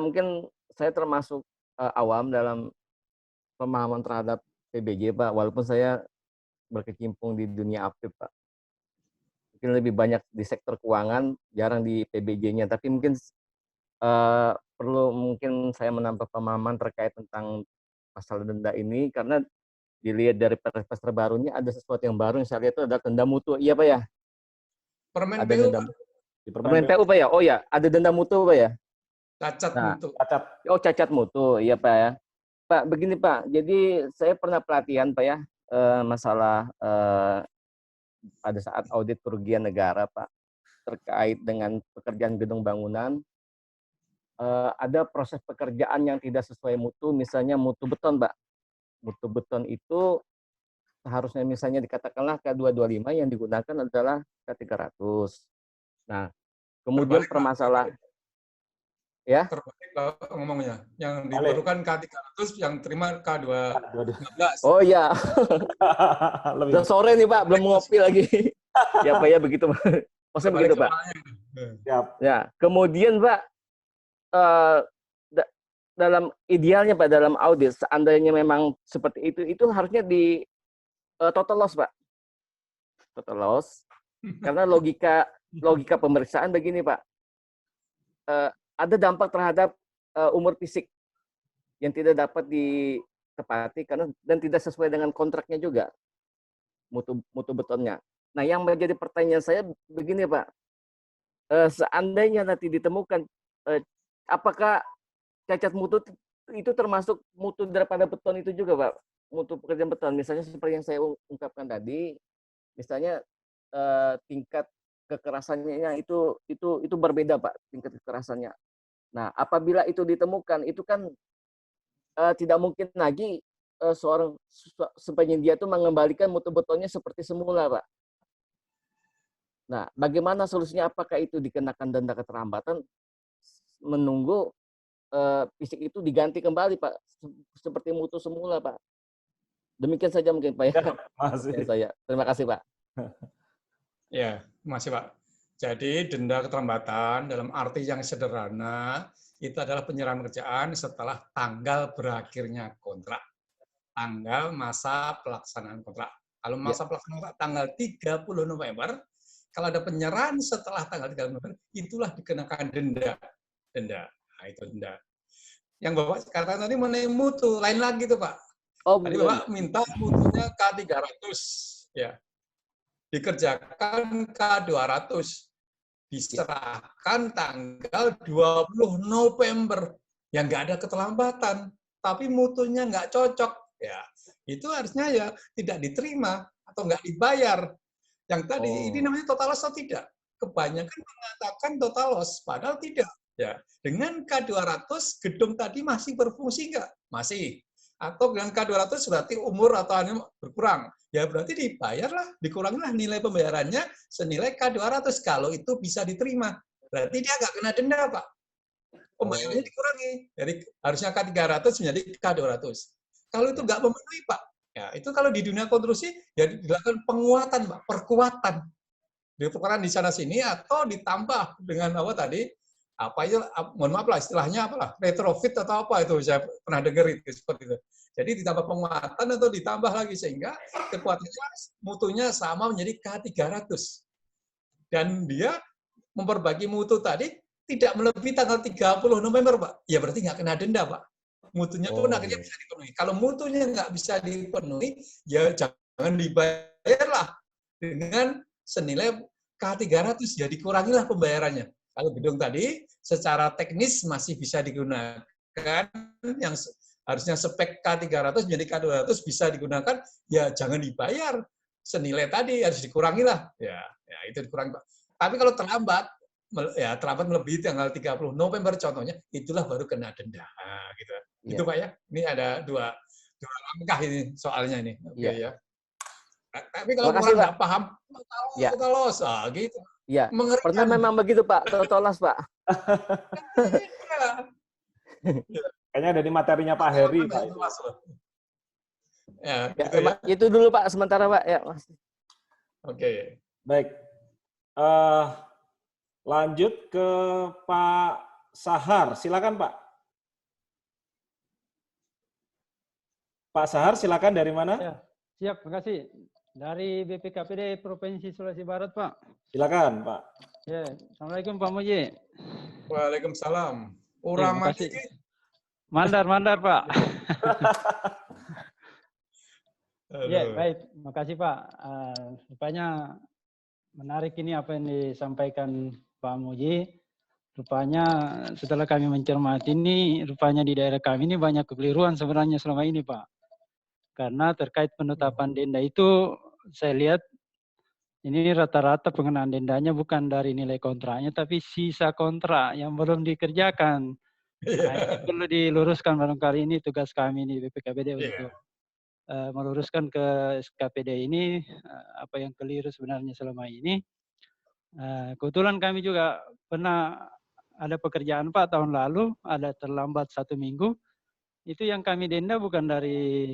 mungkin saya termasuk awam dalam pemahaman terhadap PBJ, Pak. Walaupun saya berkecimpung di dunia aktif, Pak. Mungkin lebih banyak di sektor keuangan, jarang di PBJ-nya. Tapi mungkin perlu mungkin saya menambah pemahaman terkait tentang masalah denda ini, karena dilihat dari perpres terbarunya ada sesuatu yang baru yang saya lihat itu ada denda mutu. Iya, Pak ya? Permen Ada PU, denda Pak. Di Permen PU, Pak ya? Oh ya, ada denda mutu, Pak ya? Cacat Nah, mutu. Cacat. oh, cacat mutu, iya Pak ya. Pak, begini Pak, jadi saya pernah pelatihan Pak ya, masalah pada saat audit kerugian negara Pak, terkait dengan pekerjaan gedung bangunan, ada proses pekerjaan yang tidak sesuai mutu, misalnya mutu beton Pak. Mutu beton itu seharusnya misalnya dikatakanlah K225 yang digunakan adalah K300. Nah, kemudian Terbalik, Pak. permasalahan, ya, Terbalik Pak ngomongnya. Yang Balik. diperlukan K300, yang terima K215. oh ya, Lebih. udah sore nih Pak, belum ngopi lagi. Ya Pak ya, begitu Pak. Maksudnya Terbalik begitu Pak. soalnya. Siap. Ya, kemudian Pak, dalam idealnya Pak, dalam audit, seandainya memang seperti itu harusnya di total loss Pak. Total loss. Karena logika pemeriksaan begini Pak. Ada dampak terhadap umur fisik yang tidak dapat ditepati karena dan tidak sesuai dengan kontraknya juga, mutu betonnya. Nah, yang menjadi pertanyaan saya begini Pak, seandainya nanti ditemukan, apakah cacat mutu itu termasuk mutu daripada beton itu juga Pak, mutu pekerjaan beton, misalnya seperti yang saya ungkapkan tadi, misalnya tingkat kekerasannya itu berbeda Pak, tingkat kekerasannya. Nah, apabila itu ditemukan, itu kan tidak mungkin lagi seorang penyedia itu mengembalikan mutu betonnya seperti semula, Pak. Nah, bagaimana solusinya? Apakah itu dikenakan denda keterlambatan menunggu fisik itu diganti kembali, Pak, seperti mutu semula, Pak? Demikian saja mungkin, Pak. Ya. Masih. Saya. Terima kasih, Pak. Ya, masih Pak. Jadi denda keterlambatan dalam arti yang sederhana itu adalah penyerahan pekerjaan setelah tanggal berakhirnya kontrak. Tanggal masa pelaksanaan kontrak. Kalau masa pelaksanaan kontrak tanggal 30 November, kalau ada penyerahan setelah tanggal 30 November, itulah dikenakan denda. Nah, itu denda. Yang Bapak katakan tadi mengenai mutu, lain lagi tuh Pak. Oh, tadi Bapak minta mutunya K300. Ya. Dikerjakan K200, diserahkan tanggal 20 November, yang nggak ada keterlambatan, tapi mutunya nggak cocok, ya itu harusnya ya tidak diterima atau nggak dibayar. Yang tadi ini namanya total loss atau tidak? Kebanyakan mengatakan total loss, padahal tidak. Ya, dengan K200 gedung tadi masih berfungsi nggak? Masih. Atau dengan K200 berarti umur atau berkurang. Ya berarti dibayarlah, dikurangilah nilai pembayarannya senilai K200 kalau itu bisa diterima. Berarti dia nggak kena denda, Pak. Pembayarannya dikurangi. Jadi harusnya K300 menjadi K200. Kalau itu nggak memenuhi, Pak, ya itu kalau di dunia konstruksi ya dilakukan penguatan, Pak, perkuatan. Diperkuatan di sana sini atau ditambah dengan apa tadi? Apa itu, mohon maaf lah istilahnya apalah, retrofit atau apa itu saya pernah dengar itu seperti itu. Jadi ditambah penguatan atau ditambah lagi sehingga kekuatannya mutunya sama menjadi K300. Dan dia memperbaiki mutu tadi tidak melebihi tanggal 30 November, Pak. Ya berarti nggak kena denda, Pak. Mutunya pun akhirnya bisa dipenuhi. Kalau mutunya nggak bisa dipenuhi, ya jangan dibayarlah dengan senilai K300, ya dikurangilah pembayarannya. Kalau gedung tadi secara teknis masih bisa digunakan, yang harusnya spek K300 menjadi K200 bisa digunakan, ya jangan dibayar senilai tadi, harus dikurangilah. Ya itu dikurangi, Pak. Tapi kalau terlambat, ya terlambat melebihi tanggal 30 November contohnya, itulah baru kena denda. Nah, gitu. Ya. Itu Pak ya. Ini ada dua langkah ini soalnya ini. Oke, ya. Tapi kalau orang nggak paham, total loss, gitu. Iya, Mengerikan. pernah memang begitu Pak, total loss Pak. Kayaknya ada di materinya Pak Heri, Pak. Ya, ya, gitu ya. Itu dulu Pak, sementara Pak. Ya, Mas. Oke. Baik. Lanjut ke Pak Sahar. Silakan Pak. Pak Sahar, silakan dari mana? Ya, siap, terima kasih. Dari BPKPD Provinsi Sulawesi Barat, Pak. Silakan, Pak. Ya, Assalamualaikum Pak Muji. Waalaikumsalam. Ya, Orang makasih. mati. Mandar, Pak. Ya, Aduh. baik. Makasih, Pak. Rupanya menarik ini apa yang disampaikan Pak Muji. Rupanya setelah kami mencermati ini, rupanya di daerah kami ini banyak kekeliruan sebenarnya selama ini, Pak. Karena terkait penetapan denda itu, saya lihat ini rata-rata pengenaan dendanya bukan dari nilai kontraknya, tapi sisa kontrak yang belum dikerjakan. Nah, ini perlu diluruskan barangkali ini tugas kami di BPKPD untuk meluruskan ke SKPD ini apa yang keliru sebenarnya selama ini. Kebetulan kami juga pernah ada pekerjaan Pak tahun lalu, ada terlambat 1 minggu. Itu yang kami denda bukan dari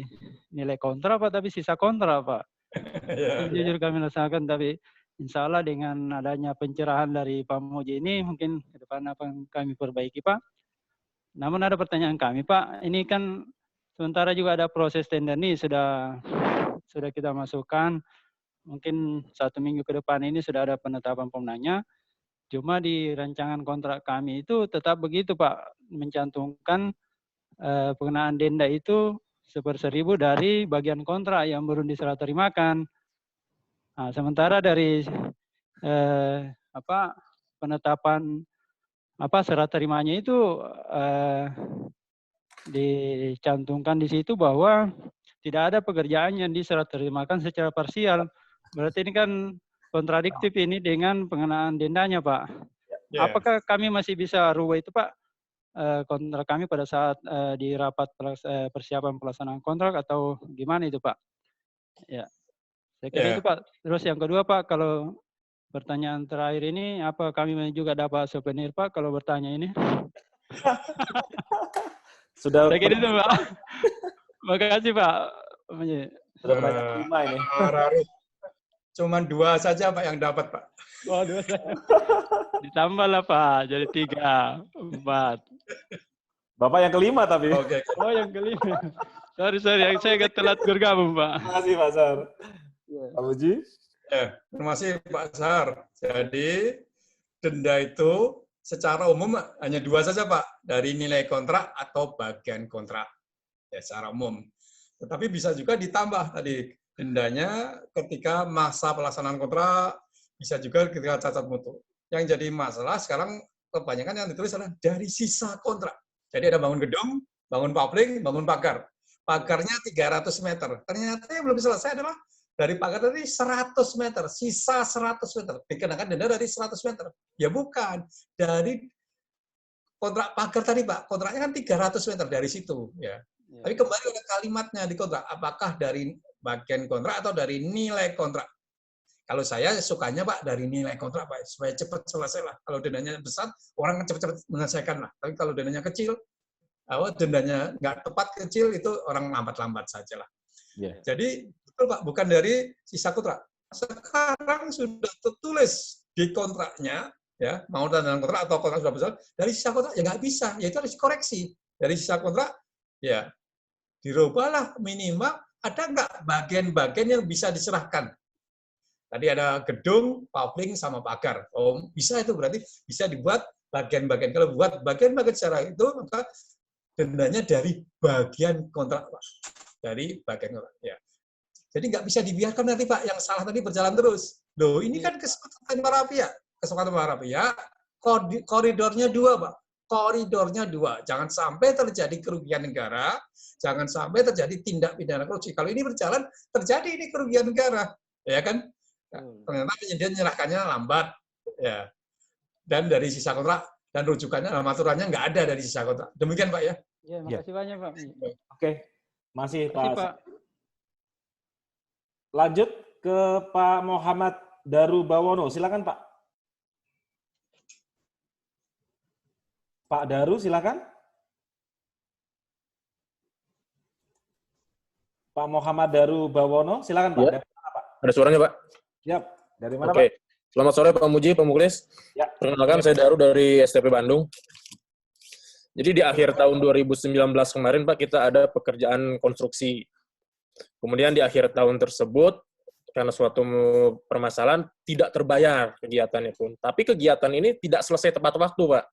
nilai kontrak Pak, tapi sisa kontrak Pak. Jujur kami rasakan, tapi insya Allah dengan adanya pencerahan dari Pak Muji ini mungkin ke depan apa yang kami perbaiki Pak. Namun ada pertanyaan kami Pak, ini kan sementara juga ada proses tender nih sudah kita masukkan. Mungkin 1 minggu ke depan ini sudah ada penetapan pemenangnya. Cuma di rancangan kontrak kami itu tetap begitu Pak, mencantumkan pengenaan denda itu 1/1000 dari bagian kontrak yang belum diserah terimakan. Nah, sementara dari penetapan serah terimanya itu dicantumkan di situ bahwa tidak ada pekerjaan yang diserah terimakan secara parsial. Berarti ini kan kontradiktif ini dengan pengenaan dendanya, Pak. Apakah kami masih bisa rubah itu, Pak? Kontrak kami pada saat di rapat persiapan pelaksanaan kontrak atau gimana itu, Pak? Ya, saya kira itu, Pak. Terus yang kedua, Pak, kalau pertanyaan terakhir ini, apa kami juga dapat souvenir, Pak, kalau bertanya ini? Sudah. Saya kira itu, Pak. Makasih, Pak. Sudah banyak 5 ini. Cuman 2 saja Pak yang dapat, Pak. Oh, 2 saja. Ditambah lah, Pak. Jadi 3, 4. Bapak yang kelima tapi. Oke. Oh, yang kelima. Sorry. Saya agak telat bergabung, Pak. Terima kasih, Pak Sar. Pak Muji. Terima kasih, Pak Sar. Jadi, denda itu secara umum hanya 2 saja, Pak. Dari nilai kontrak atau bagian kontrak. Ya, secara umum. Tetapi bisa juga ditambah tadi. Dendanya ketika masa pelaksanaan kontrak, bisa juga ketika cacat mutu. Yang jadi masalah sekarang kebanyakan yang ditulis adalah dari sisa kontrak. Jadi ada bangun gedung, bangun pabrik, bangun pagar. Pagarnya 300 meter. Ternyata yang belum selesai adalah dari pagar tadi 100 meter, sisa 100 meter. Dikenakan denda dari 100 meter. Ya bukan, dari kontrak pagar tadi Pak, kontraknya kan 300 meter dari situ. Ya. Tapi kembali ke kalimatnya di kontrak, apakah dari bagian kontrak atau dari nilai kontrak? Kalau saya sukanya Pak dari nilai kontrak Pak, supaya cepat selesai lah. Kalau dendanya besar, orang cepat-cepat menyelesaikan lah. Tapi kalau dendanya kecil, dendanya nggak tepat kecil, itu orang lambat-lambat saja lah. Jadi betul Pak, bukan dari sisa kontrak. Sekarang sudah tertulis di kontraknya, ya mau dalam kontrak atau kontrak sudah besar, dari sisa kontrak ya nggak bisa, yaitu harus dikoreksi. Dari sisa kontrak, ya dirubahlah minimal. Ada nggak bagian-bagian yang bisa diserahkan? Tadi ada gedung, pavling, sama pagar. Oh, bisa itu berarti bisa dibuat bagian-bagian. Kalau buat bagian-bagian secara itu, maka dendanya dari bagian kontrak, Pak. Dari bagian kontrak. Ya. Jadi nggak bisa dibiarkan nanti, Pak, yang salah tadi berjalan terus. Loh, ini kan kesepakatan para pihak. Kesepakatan para pihak, koridornya 2, Pak. Koridornya 2. Jangan sampai terjadi kerugian negara, jangan sampai terjadi tindak pidana korupsi. Kalau ini berjalan, terjadi ini kerugian negara, ya kan? Ternyata penyedia menyerahkannya lambat, ya. Dan dari sisa kontrak dan rujukannya dalam aturannya nggak ada dari sisa kontrak. Demikian Pak ya. Ya, makasih banyak Pak. Oke, masih Pak. Lanjut ke Pak Muhammad Daru Bawono, silakan Pak. Pak Daru, silakan. Pak Muhammad Daru Bawono, silakan Pak. Ya. Dari mana, Pak? Ada suaranya Pak? Yap. Dari mana Oke. Pak? Selamat sore Pak Muji, Pak Muklis. Ya. Perkenalkan saya Daru dari STP Bandung. Jadi di akhir tahun 2019 kemarin, Pak, kita ada pekerjaan konstruksi. Kemudian di akhir tahun tersebut, karena suatu permasalahan, tidak terbayar kegiatannya pun. Tapi kegiatan ini tidak selesai tepat waktu, Pak.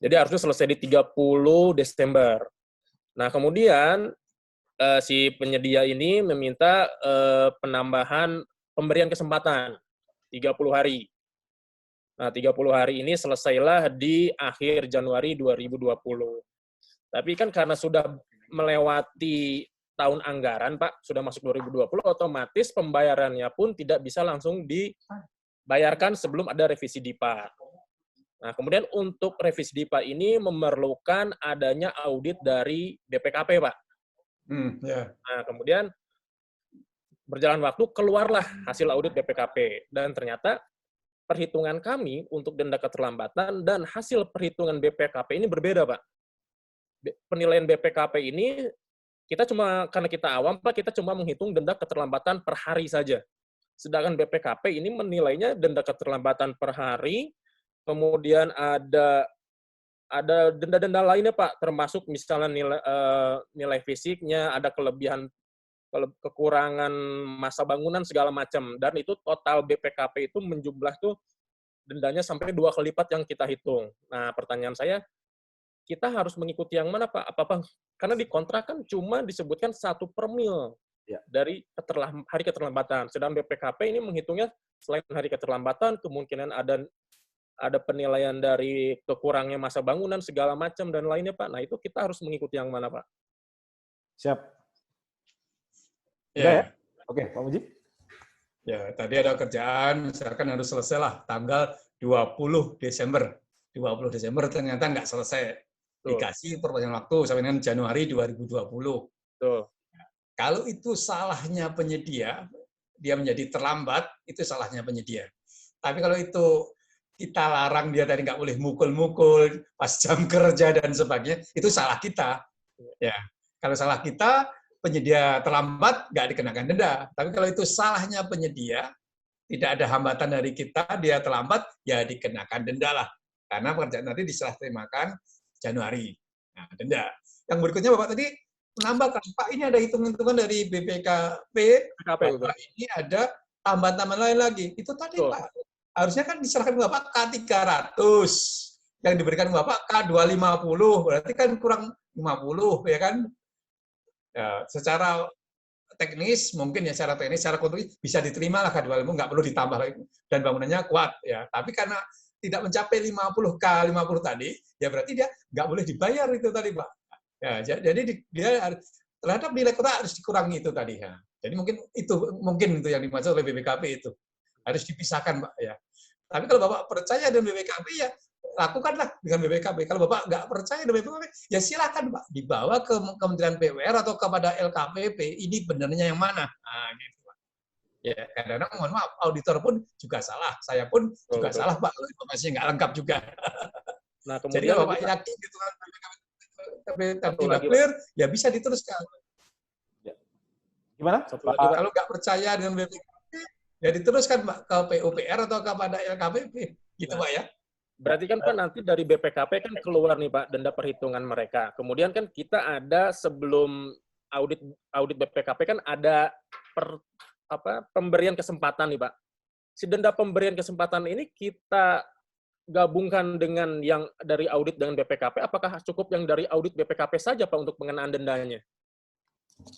Jadi harusnya selesai di 30 Desember. Nah, kemudian si penyedia ini meminta penambahan pemberian kesempatan 30 hari. Nah, 30 hari ini selesailah di akhir Januari 2020. Tapi kan karena sudah melewati tahun anggaran, Pak, sudah masuk 2020, otomatis pembayarannya pun tidak bisa langsung dibayarkan sebelum ada revisi DIPA. Nah, kemudian untuk revisi DIPA ini memerlukan adanya audit dari BPKP, Pak. Nah, kemudian berjalan waktu, keluarlah hasil audit BPKP. Dan ternyata perhitungan kami untuk denda keterlambatan dan hasil perhitungan BPKP ini berbeda, Pak. Penilaian BPKP ini, karena kita awam, Pak, kita cuma menghitung denda keterlambatan per hari saja. Sedangkan BPKP ini menilainya denda keterlambatan per hari, kemudian ada denda-denda lainnya, Pak, termasuk misalnya nilai fisiknya, ada kekurangan masa bangunan segala macam, dan itu total BPKP itu menjumlah tuh dendanya sampai 2 kali lipat yang kita hitung. Nah, pertanyaan saya, kita harus mengikuti yang mana, Pak? Karena di kontrak kan cuma disebutkan 1 per mil dari hari keterlambatan. Sedangkan BPKP ini menghitungnya selain hari keterlambatan, kemungkinan ada penilaian dari kekurangnya masa bangunan segala macam dan lainnya, Pak. Nah, itu kita harus mengikuti yang mana, Pak? Siap. Ya. Oke, Pak Muji. Ya, tadi ada kerjaan, misalkan harus selesai lah tanggal 20 Desember. 20 Desember ternyata nggak selesai. Dikasih perpanjangan waktu sampai dengan Januari 2020. Kalau itu salahnya penyedia, dia menjadi terlambat, itu salahnya penyedia. Tapi kalau itu kita larang dia tadi nggak boleh mukul-mukul pas jam kerja dan sebagainya, itu salah kita. Ya, kalau salah kita, penyedia terlambat nggak dikenakan denda. Tapi kalau itu salahnya penyedia, tidak ada hambatan dari kita, dia terlambat, ya dikenakan denda lah. Karena pekerjaan nanti diserah terimakan Januari. Nah, denda. Yang berikutnya Bapak tadi menambahkan, Pak, ini ada hitung-hitungan dari BPKP, Bapak, ini ada tambahan-tambahan lain lagi. Itu tadi, Pak, harusnya kan diserahkan Bapak K300, yang diberikan Bapak K250, berarti kan kurang 50, ya kan? Ya, secara teknis mungkin ya, secara teknis, secara konstruksi bisa diterima lah K250, nggak perlu ditambah lagi, dan bangunannya kuat ya. Tapi karena tidak mencapai 50 K50 tadi, ya berarti dia nggak boleh dibayar itu tadi, Pak. Ya, jadi dia terhadap nilai kontrak harus dikurangi itu tadi ya. Jadi mungkin itu yang dimaksud oleh BPKP, itu harus dipisahkan, Pak ya. Tapi kalau Bapak percaya dengan BPKP, ya lakukanlah dengan BPKP. Kalau Bapak nggak percaya dengan BPKP, ya silakan, Pak, dibawa ke Kementerian PUR atau kepada LKPP, ini benernya yang mana. Nah, gitu, Pak. Ya, kadang-kadang mohon maaf, auditor pun juga salah. Saya pun juga salah, Pak, kalau informasinya nggak lengkap juga. Nah, jadi kalau Bapak yakin gitu kan, tapi tidak clear, ya bisa diteruskan. Gimana? Kalau nggak percaya dengan BPKP, ya diteruskan, Pak, ke PUPR atau kepada LKPP. Gitu, Pak ya. Berarti kan Pak, nanti dari BPKP kan keluar nih, Pak, denda perhitungan mereka. Kemudian kan kita ada sebelum audit BPKP kan ada pemberian kesempatan nih, Pak. Si denda pemberian kesempatan ini kita gabungkan dengan yang dari audit dengan BPKP, apakah cukup yang dari audit BPKP saja, Pak, untuk pengenaan dendanya?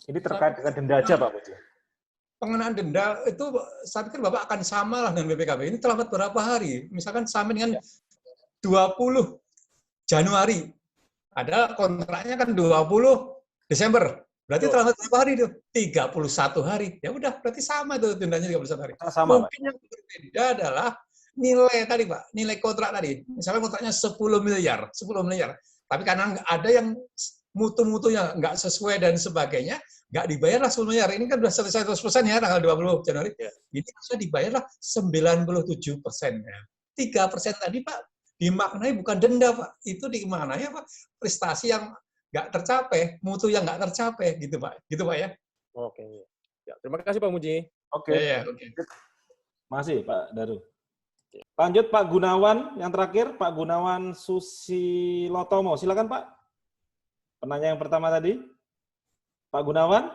Ini terkait dengan denda aja, Pak Muji. Pengenaan denda itu, saya pikir Bapak akan sama lah dengan BPKP. Ini terlambat berapa hari? Misalkan sama dengan 20 Januari. Ada kontraknya kan 20 Desember. Berarti terlambat berapa hari itu? 31 hari. Ya udah, berarti sama itu dendanya 31 hari. Sama, mungkin yang berbeda adalah nilai tadi, Pak. Nilai kontrak tadi. Misalnya kontraknya 10 miliar. Tapi karena ada yang mutu-mutunya nggak sesuai dan sebagainya, nggak dibayarlah 10 miliar. Ini kan sudah selesai 100% ya, tanggal 20 Januari. Ini sudah dibayarlah 97%-nya. 3% tadi, Pak, dimaknai bukan denda, Pak. Itu dimaknai apa? Prestasi yang nggak tercapai, mutu yang nggak tercapai, gitu, Pak. Gitu, Pak ya. Oke. Ya, terima kasih, Pak Muji. Oke. Ya, oke. Masih, Pak Daru. Lanjut Pak Gunawan, yang terakhir Pak Gunawan Susilotomo. Silakan Pak. Penanya yang pertama tadi. Pak Gunawan.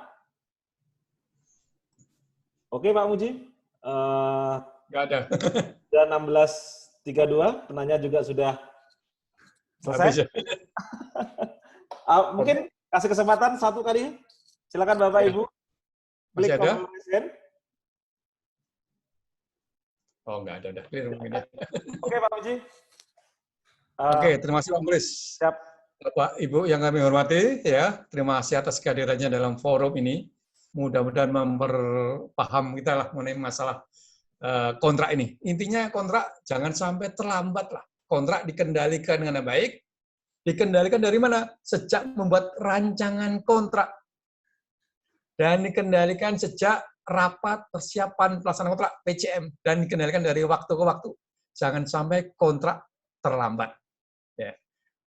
Oke Pak Muji. Nggak ada. Sudah 16.32, penanya juga sudah selesai. Mungkin kasih kesempatan satu kali. Silakan Bapak Ibu. Masih ada? Oh, nggak ada. Oke, Pak Muji. Oke, terima kasih Pak Mulis. Siap. Bapak Ibu yang kami hormati, ya, terima kasih atas kehadirannya dalam forum ini. Mudah-mudahan memperpaham kita lah mengenai masalah kontrak ini. Intinya kontrak jangan sampai terlambat lah. Kontrak dikendalikan dengan baik. Dikendalikan dari mana? Sejak membuat rancangan kontrak. Dan dikendalikan sejak rapat persiapan pelaksanaan kontrak PCM. Dan dikendalikan dari waktu ke waktu. Jangan sampai kontrak terlambat. Ya.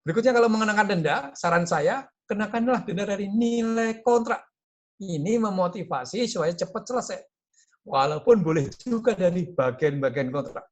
Berikutnya kalau mengenakan denda, saran saya, kenakanlah denda dari nilai kontrak. Ini memotivasi supaya cepat selesai. Walaupun boleh juga dari bagian-bagian kontrak.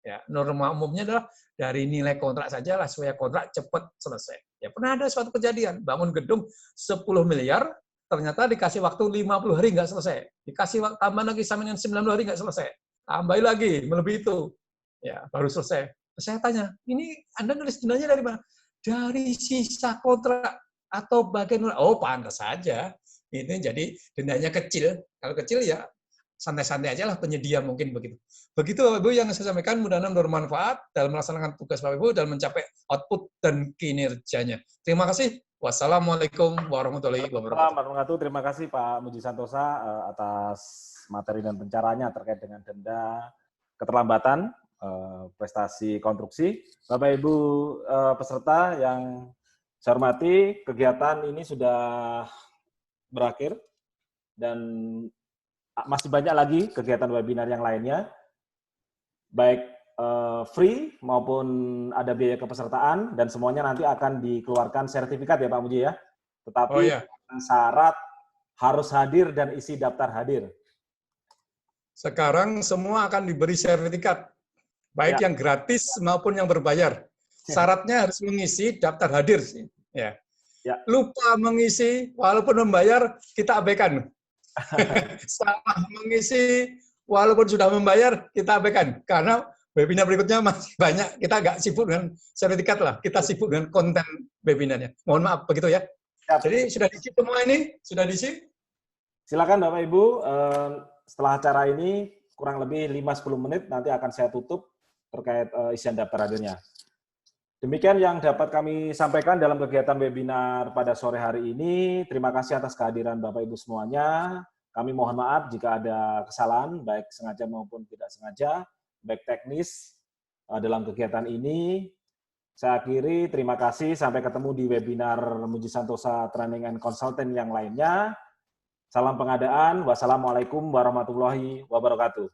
Ya, norma umumnya adalah dari nilai kontrak saja lah supaya kontrak cepat selesai. Ya, pernah ada suatu kejadian, bangun gedung 10 miliar, ternyata dikasih waktu 50 hari nggak selesai. Dikasih tambah lagi sampai dengan 90 hari nggak selesai. Tambah lagi, melebihi itu. Ya, baru selesai. Saya tanya, ini Anda nulis dendanya dari mana? Dari sisa kontrak atau bagian kontrak. Oh, pantas saja. Ini jadi dendanya kecil. Kalau kecil ya santai-santai aja lah, penyedia mungkin begitu. Begitu Bapak Ibu yang saya sampaikan, mudah-mudahan bermanfaat dalam melaksanakan tugas Bapak Ibu dalam mencapai output dan kinerjanya. Terima kasih. Wassalamualaikum warahmatullahi wabarakatuh. Terima kasih Pak Muji Santosa atas materi dan pencaraannya terkait dengan denda keterlambatan prestasi konstruksi. Bapak Ibu peserta yang saya hormati, kegiatan ini sudah berakhir dan masih banyak lagi kegiatan webinar yang lainnya, baik free maupun ada biaya kepesertaan, dan semuanya nanti akan dikeluarkan sertifikat ya Pak Muji ya. Tetapi syarat harus hadir dan isi daftar hadir. Sekarang semua akan diberi sertifikat, baik yang gratis maupun yang berbayar. Syaratnya harus mengisi daftar hadir. Ya. Lupa mengisi, walaupun membayar, kita abaikan. Salah mengisi, walaupun sudah membayar, kita abaikan. Karena webinar berikutnya masih banyak, kita nggak sibuk dengan sertifikat lah, kita sibuk dengan konten webinarnya. Mohon maaf, begitu ya. Jadi sudah diisi semua ini? Sudah diisi? Silakan Bapak Ibu, setelah acara ini kurang lebih 5-10 menit nanti akan saya tutup terkait isian daftar hadirnya. Demikian yang dapat kami sampaikan dalam kegiatan webinar pada sore hari ini. Terima kasih atas kehadiran Bapak Ibu semuanya. Kami mohon maaf jika ada kesalahan, baik sengaja maupun tidak sengaja, baik teknis dalam kegiatan ini. Saya akhiri, terima kasih. Sampai ketemu di webinar Muji Santosa Training and Consultant yang lainnya. Salam pengadaan. Wassalamualaikum warahmatullahi wabarakatuh.